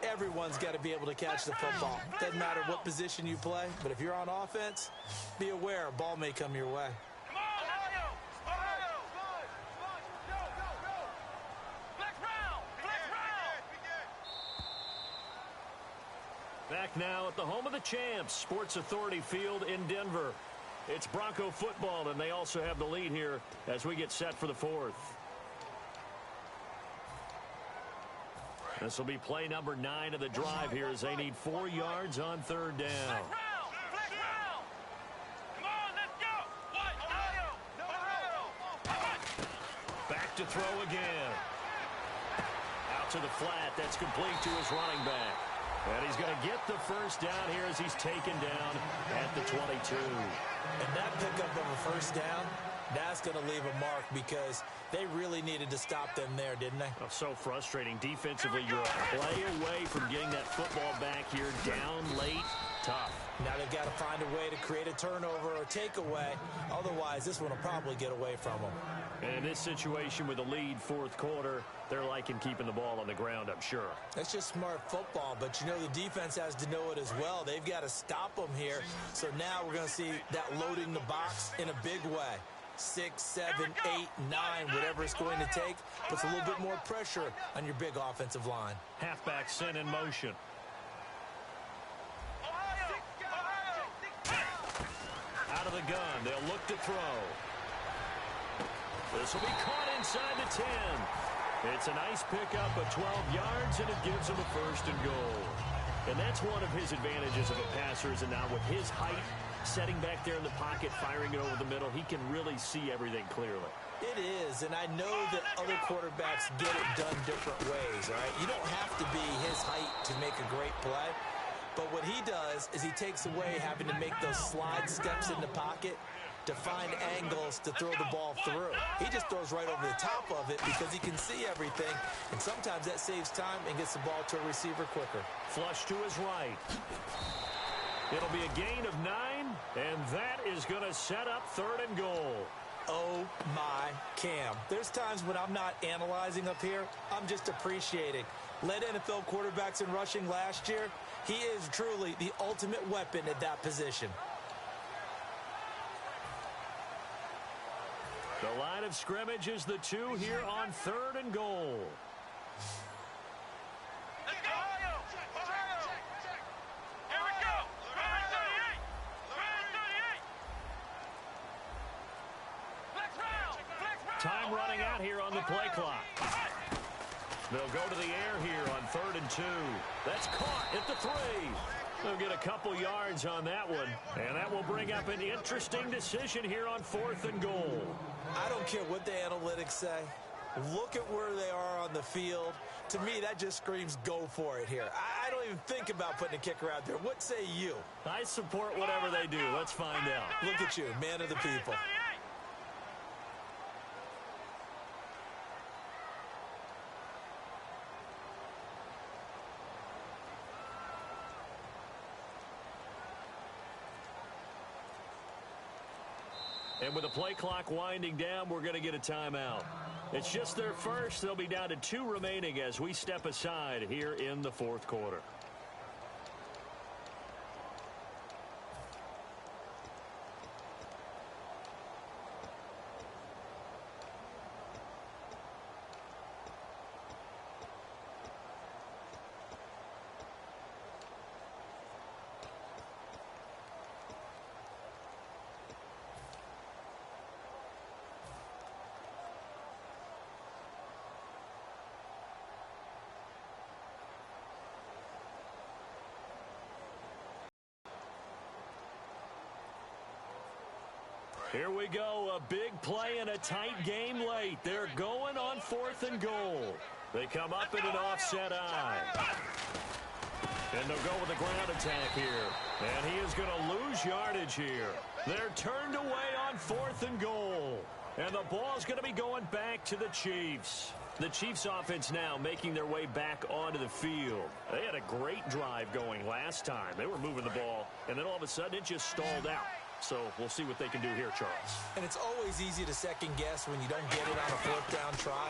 Everyone's got to be able to catch the football. Doesn't matter what position you play, but if you're on offense, be aware a ball may come your way. Come on, Ohio. Ohio. Good. Go, go, go. Flex round. Flex round. Back now at the home of the champs, Sports Authority Field in Denver. It's Bronco football, and they also have the lead here as we get set for the fourth. This will be play number 9 of the drive here as they need 4 yards on third down. Flex round. Come on, let's go. What? Ohio. Back to throw again. Out to the flat. That's complete to his running back. And he's going to get the first down here as he's taken down at the 22. And that pickup of a first down That's going to leave a mark because they really needed to stop them there, didn't they? Oh, so frustrating. Defensively, you're a play away from getting that football back here. Down late, tough. Now they've got to find a way to create a turnover or takeaway. Otherwise, this one will probably get away from them. And in this situation with a lead fourth quarter, they're liking keeping the ball on the ground, I'm sure. That's just smart football, but you know the defense has to know it as well. They've got to stop them here. So now we're going to see that loading the box in a big way. 6, 7, 8, 9, whatever it's going to take, puts a little bit more pressure on your big offensive line. Halfback sent in motion. Out of the gun, they'll look to throw. This will be caught inside the 10. It's a nice pickup of 12 yards, and it gives him a first and goal. And that's one of his advantages of a passer, is now with his height, setting back there in the pocket, firing it over the middle, he can really see everything clearly. It is, and I know that other quarterbacks get it done different ways, all right? You don't have to be his height to make a great play, but what he does is he takes away having to make those slide steps in the pocket to find angles to throw the ball through. He just throws right over the top of it because he can see everything, and sometimes that saves time and gets the ball to a receiver quicker. Flush to his right. It'll be a gain of 9, and that is going to set up third and goal. Oh, my Cam. There's times when I'm not analyzing up here. I'm just appreciating. Led NFL quarterbacks in rushing last year. He is truly the ultimate weapon at that position. The line of scrimmage is the 2 here on third and goal. Let's go! Here we go! 38! Time running out here on the play clock. They'll go to the air here on 3rd and 2. That's caught at the 3. They'll get a couple yards on that one, and that will bring up an interesting decision here on 4th and goal. I don't care what the analytics say. Look at where they are on the field. To me, that just screams go for it here. I don't even think about putting a kicker out there. What say you? I support whatever they do. Let's find out. Look at you, man of the people. And with the play clock winding down, we're going to get a timeout. It's just their first. They'll be down to 2 remaining as we step aside here in the 4th quarter. Here we go, a big play and a tight game late. They're going on 4th and goal. They come up in an offset eye. And they'll go with a ground attack here. And he is going to lose yardage here. They're turned away on 4th and goal. And the ball's going to be going back to the Chiefs. The Chiefs offense now making their way back onto the field. They had a great drive going last time. They were moving the ball, and then all of a sudden it just stalled out. So we'll see what they can do here, Charles. And it's always easy to second guess when you don't get it on a 4th down try.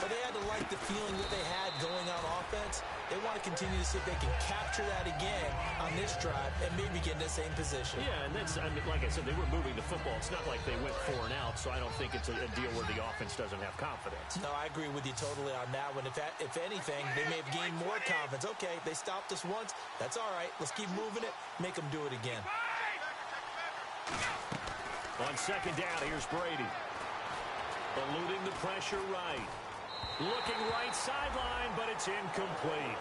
But they had to like the feeling that they had going on offense. They want to continue to see if they can capture that again on this drive and maybe get in the same position. Yeah, and that's, I mean, like I said, they were moving the football. It's not like they went 4 and out, so I don't think it's a deal where the offense doesn't have confidence. No, I agree with you totally on that one. If anything, they may have gained more confidence. Okay, they stopped us once. That's all right. Let's keep moving it. Make them do it again. On 2nd down, here's Brady. Eluding the pressure right. Looking right sideline, but it's incomplete.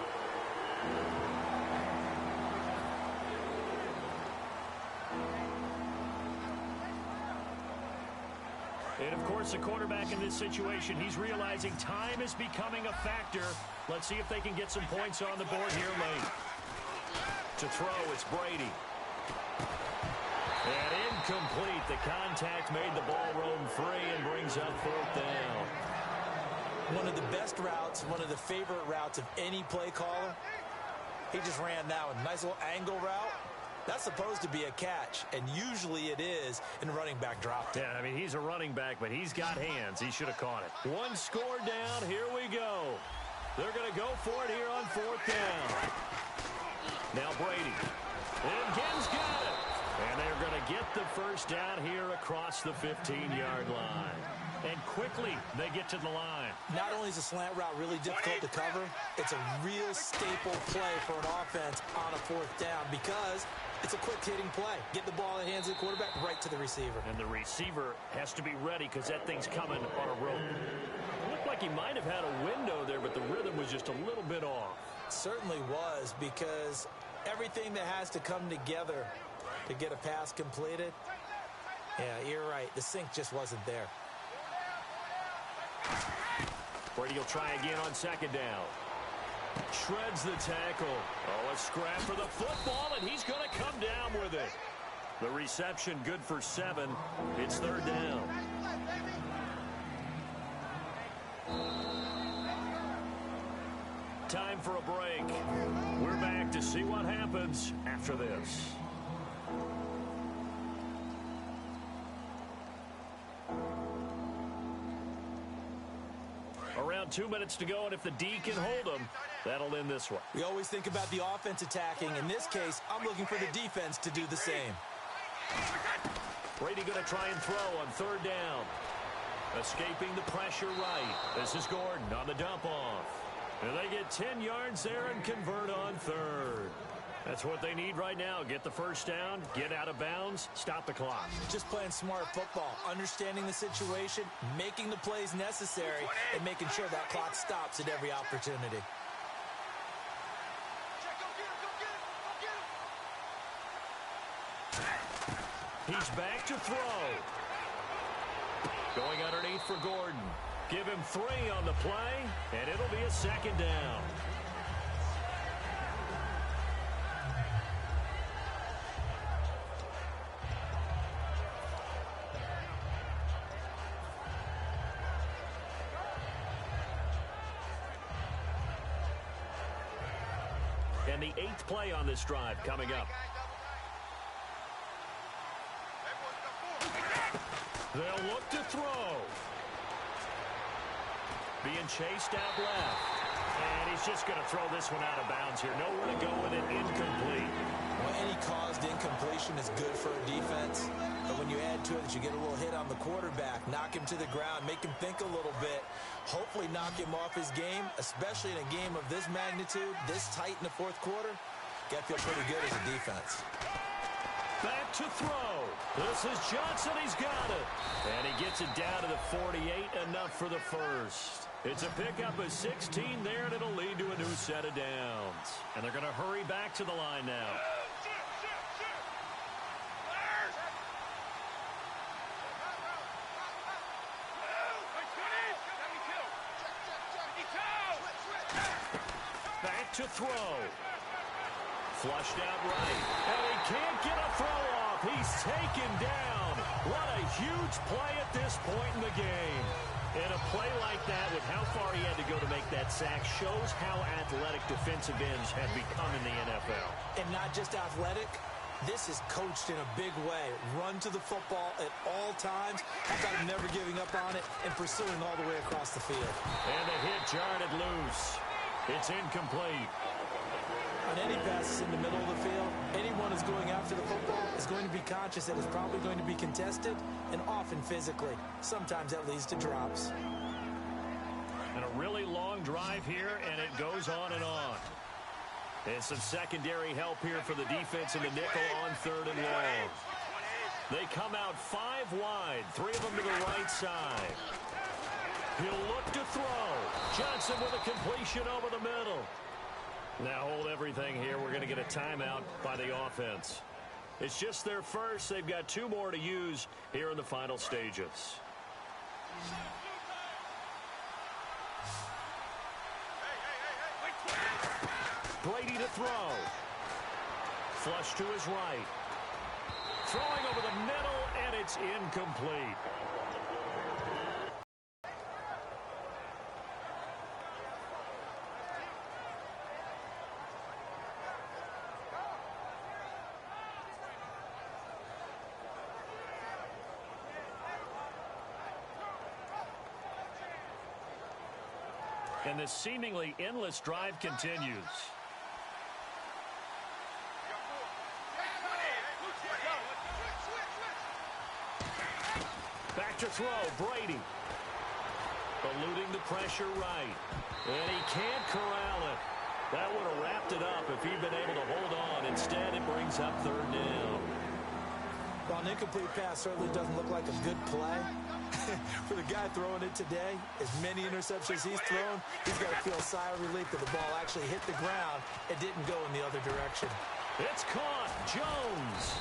And, of course, the quarterback in this situation, he's realizing time is becoming a factor. Let's see if they can get some points on the board here late. To throw, it's Brady. And incomplete. The contact made the ball roam free and brings up fourth down. One of the best routes, one of the favorite routes of any play caller. He just ran that one. Nice little angle route. That's supposed to be a catch, and usually it is, and the running back dropped it. Yeah, I mean, he's a running back, but he's got hands. He should have caught it. One score down. Here we go. They're going to go for it here on fourth down. Now Brady. And Gibbs got it. And they're going to get the first down here across the 15-yard line. And quickly, they get to the line. Not only is a slant route really difficult to cover, it's a real staple play for an offense on a fourth down because it's a quick-hitting play. Get the ball in the hands of the quarterback right to the receiver. And the receiver has to be ready because that thing's coming on a rope. It looked like he might have had a window there, but the rhythm was just a little bit off. It certainly was because everything that has to come together to get a pass completed, yeah, you're right. The sync just wasn't there. Brady will try again on second down. Shreds the tackle. Oh, a scrap for the football, and he's going to come down with it. The reception good for 7. It's third down. Time for a break. We're back to see what happens after this. Around 2 minutes to go, and if the D can hold them, that'll end this one. We always think about the offense attacking. In this case, I'm looking for the defense to do the same. Brady going to try and throw on third down. Escaping the pressure right. This is Gordon on the dump off. And they get 10 yards there and convert on third. That's what they need right now. Get the first down, get out of bounds, stop the clock. Just playing smart football, understanding the situation, making the plays necessary, and making sure that clock stops at every opportunity. He's back to throw. Going underneath for Gordon. Give him 3 on the play, and it'll be a second down. And the 8th play on this drive coming up. They'll look to throw. Being chased out left. And he's just going to throw this one out of bounds here. Nowhere to go with it. Incomplete. Well, any caused incompletion is good for a defense. But when you add to it that you get a little hit on the quarterback, knock him to the ground, make him think a little bit, hopefully knock him off his game, especially in a game of this magnitude, this tight in the fourth quarter, got to feel pretty good as a defense. Back to throw. This is Johnson. He's got it. And he gets it down to the 48, enough for the first. It's a pickup of 16 there, and it'll lead to a new set of downs. And they're going to hurry back to the line now. Back to throw. Flushed out right. And he can't get a throw off. He's taken down. What a huge play at this point in the game. And a play like that, with how far he had to go to make that sack, shows how athletic defensive ends have become in the NFL. And not just athletic, this is coached in a big way. Run to the football at all times. How about him never giving up on it and pursuing all the way across the field. And the hit jarred it loose. It's incomplete. On any passes in the middle of the field, anyone who's going after the football is going to be conscious that it's probably going to be contested, and often physically. Sometimes that leads to drops. And a really long drive here, and it goes on and on. And some secondary help here for the defense in the nickel on third and long. They come out 5 wide, 3 of them to the right side. He'll look to throw. Johnson with a completion over the middle. Now hold everything here. We're going to get a timeout by the offense. It's just their first. They've got 2 more to use here in the final stages. Brady to throw. Flush to his right. throwing over the middle, and it's incomplete. And this seemingly endless drive continues. Back to throw, Brady. Eluding the pressure right. And he can't corral it. That would have wrapped it up if he'd been able to hold on. Instead, it brings up third down. Well, an incomplete pass certainly doesn't look like a good play. For the guy throwing it today, as many interceptions he's thrown, he's got to feel a sigh of relief that the ball actually hit the ground and didn't go in the other direction. It's caught. Jones.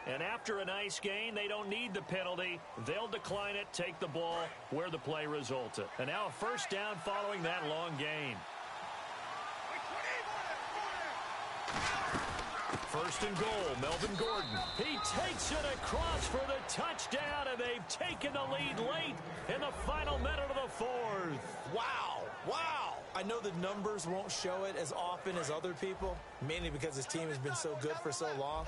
And after a nice gain, they don't need the penalty. They'll decline it, take the ball where the play resulted. And now a first down following that long gain. First and goal, Melvin Gordon. He takes it across for the touchdown, and they've taken the lead late in the final minute of the fourth. Wow. Wow. I know the numbers won't show it as often as other people, mainly because his team has been so good for so long.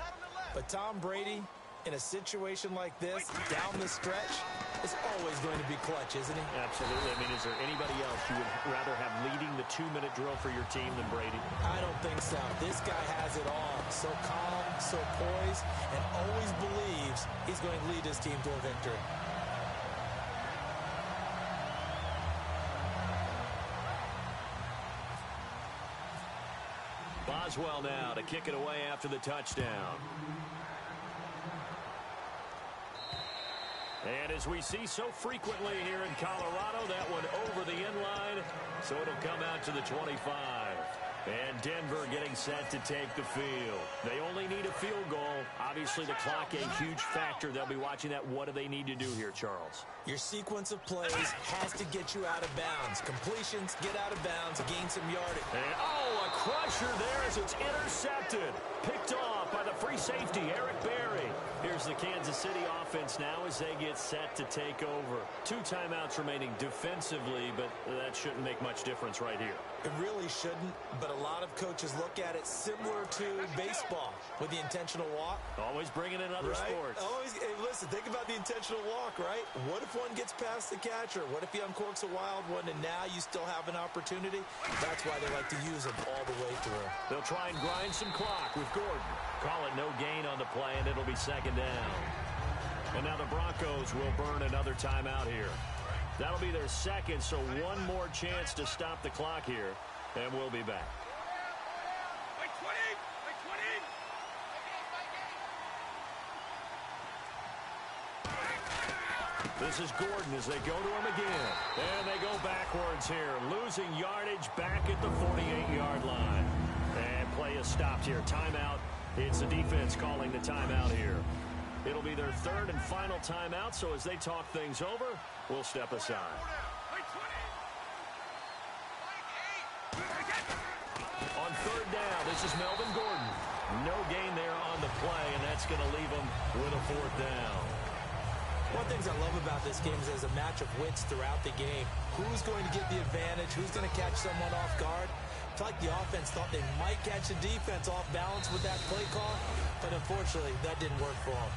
But Tom Brady, in a situation like this, down the stretch, is always going to be clutch, isn't he? Absolutely. I mean, is there anybody else you would rather have leading the 2-minute drill for your team than Brady? I don't think so. This guy has it all. So calm, so poised, and always believes he's going to lead his team to a victory. Boswell now to kick it away after the touchdown. And as we see so frequently here in Colorado, that one over the end line, so it'll come out to the 25. And Denver getting set to take the field. They only need a field goal. Obviously, the clock a huge factor. They'll be watching that. What do they need to do here, Charles? Your sequence of plays has to get you out of bounds. Completions, get out of bounds, gain some yardage. And, a crusher there as it's intercepted. Picked off by the free safety, Eric Berry. Here's the Kansas City offense now as they get set to take over. 2 timeouts remaining defensively, but that shouldn't make much difference right here. It really shouldn't, but a lot of coaches look at it similar to baseball with the intentional walk. Always bringing in other sports. Always, hey, listen, think about the intentional walk, right? What if one gets past the catcher? What if he uncorks a wild one and now you still have an opportunity? That's why they like to use them all the way through. They'll try and grind some clock with Gordon. Call it no gain on the play, and it'll be second down. And now the Broncos will burn another timeout here. That'll be their second, so one more chance to stop the clock here, and we'll be back. This is Gordon as they go to him again. And they go backwards here, losing yardage back at the 48-yard line. And play is stopped here. Timeout. It's the defense calling the timeout here. It'll be their third and final timeout, so as they talk things over, we'll step aside. On third down, this is Melvin Gordon. No gain there on the play, and that's going to leave them with a fourth down. One of the things I love about this game is there's a match of wits throughout the game. Who's going to get the advantage? Who's going to catch someone off guard? I feel like the offense thought they might catch the defense off balance with that play call, but unfortunately, that didn't work for them.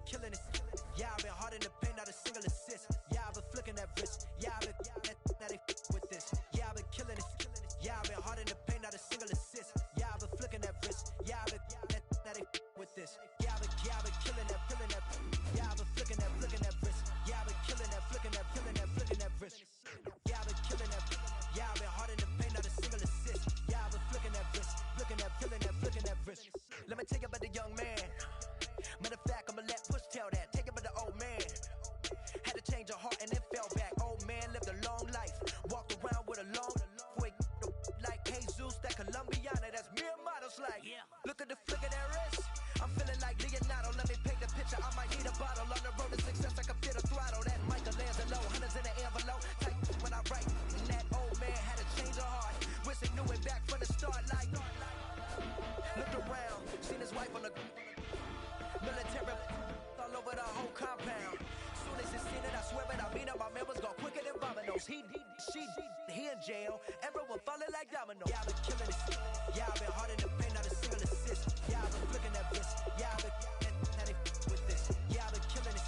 killing it. Yeah, I've been hard in the paint, not a single assist. Yeah, I've been flicking that wrist. Yeah, I've been now they with this. Yeah, I've been killing it. Yeah, I've been hard in the paint, not a single assist. Yeah, I've been flicking that wrist. Yeah, I've been now they with this. Yeah, I've been killing that. Yeah, I've been flicking that wrist. Yeah, I've been killing that, flicking that wrist. Yeah, I've been killing that. Yeah, I've been hard in the paint, not a single assist. Yeah, I've been flicking that wrist, flicking that wrist. Let me tell you about the young man. Matter of fact, I'ma let Push tell that. Take it about the old man. Had to change her heart and then fell back. Old man lived a long life. Walked around with a long way like Jesus, that Colombiana, that's mere models like. Look at the flick of that wrist. I'm feeling like Leonardo. Let me paint the picture. I might need a bottle. On the road to success, I can fit a throttle. That Michelangelo, hundreds in the envelope. Tight when I write. And that old man had to change her heart. Wish he knew it back from the start. Like, looked around, seen his wife on the military all over the whole compound. Soon as he seen it, I swear it, I mean it, my man was gone quicker than Domino's. He in jail, everyone falling like dominoes. Yeah, I've been killing it. Yeah, I've been hard in the paint, not a single assist. Yeah, I've been flicking that wrist. Yeah, I've been now they with this. Yeah, I've been killing it.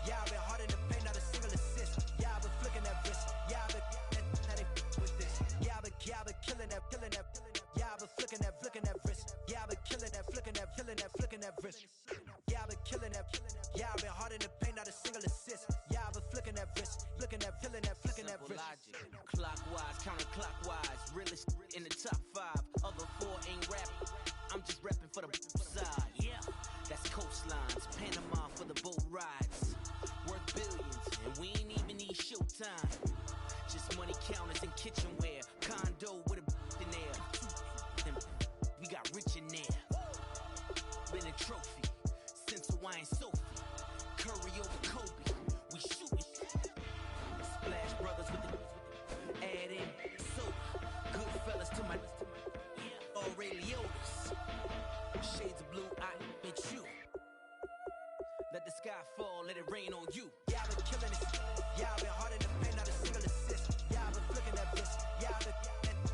Yeah, I've been hard in the paint, not a single assist. Yeah, I've been flicking that wrist. Yeah, I've been now they with this. Yeah, I've been killing that. Yeah, I've been flicking that wrist. Yeah, I've been killing that, flicking that wrist. Yeah, I've been killing that. Yeah, I've been hard in the paint, not a single assist. Yeah, I've been flicking that wrist, flicking that wrist. Logic, clockwise, counterclockwise, realest in the top 5. Other 4 ain't rapping. I'm just rapping for the side. Yeah, that's coastlines, Panama for the boat rides. Worth billions, and we ain't even need showtime. Just money counters and kitchenware, condo with a in there. We got rich in there. Win a trophy, since Hawaiian Sophie. Curry over Kobe, we shootin'. Splash Brothers with the add in soda. Good fellas to my Aureliotis. Shades of blue, I met you. Let the sky fall, let it rain on you. Yeah, I've been killing it. Yeah, I've been hard in the paint, not a single assist. Yeah, I've been flicking that wrist. Yeah, I've been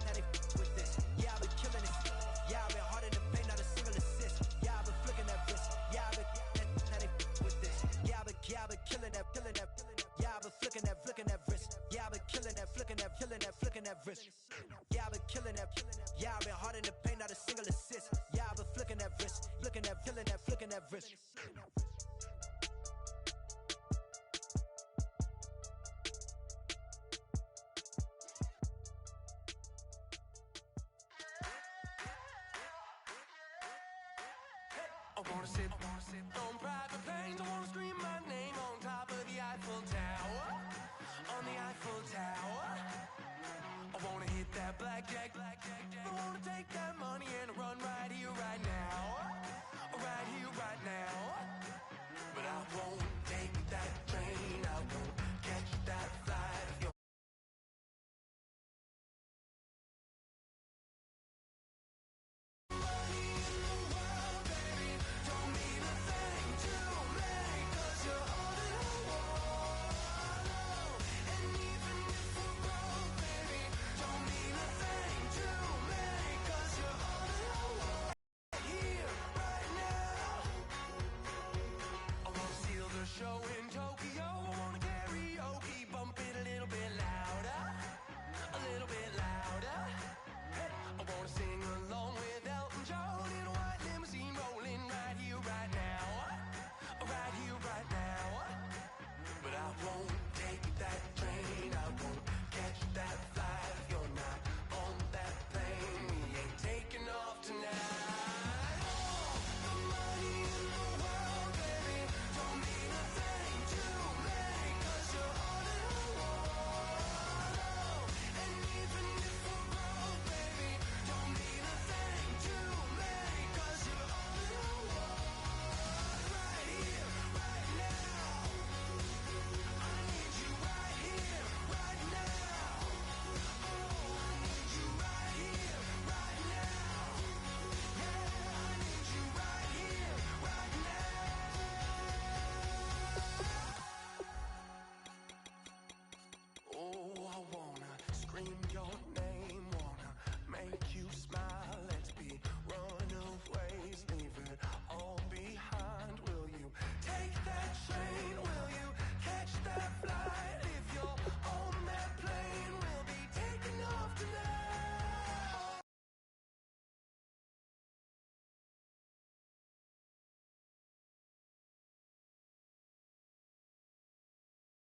now they with this. Yeah, I've been killing it. Yeah, I've been hard in the paint, not a single assist. Yeah, I've been flicking that wrist. Yeah, I've been now they with this. Yeah, I've been killing that. Yeah, I've been flicking that wrist. Yeah, I've been killing that, flicking that wrist. Yeah, I've been killing that. Yeah, I've been hard in the paint, not a single assist. Yeah, I've been flicking that wrist, flicking that wrist. I wanna sit on private planes. I wanna scream my name on top of the Eiffel Tower. On the Eiffel Tower.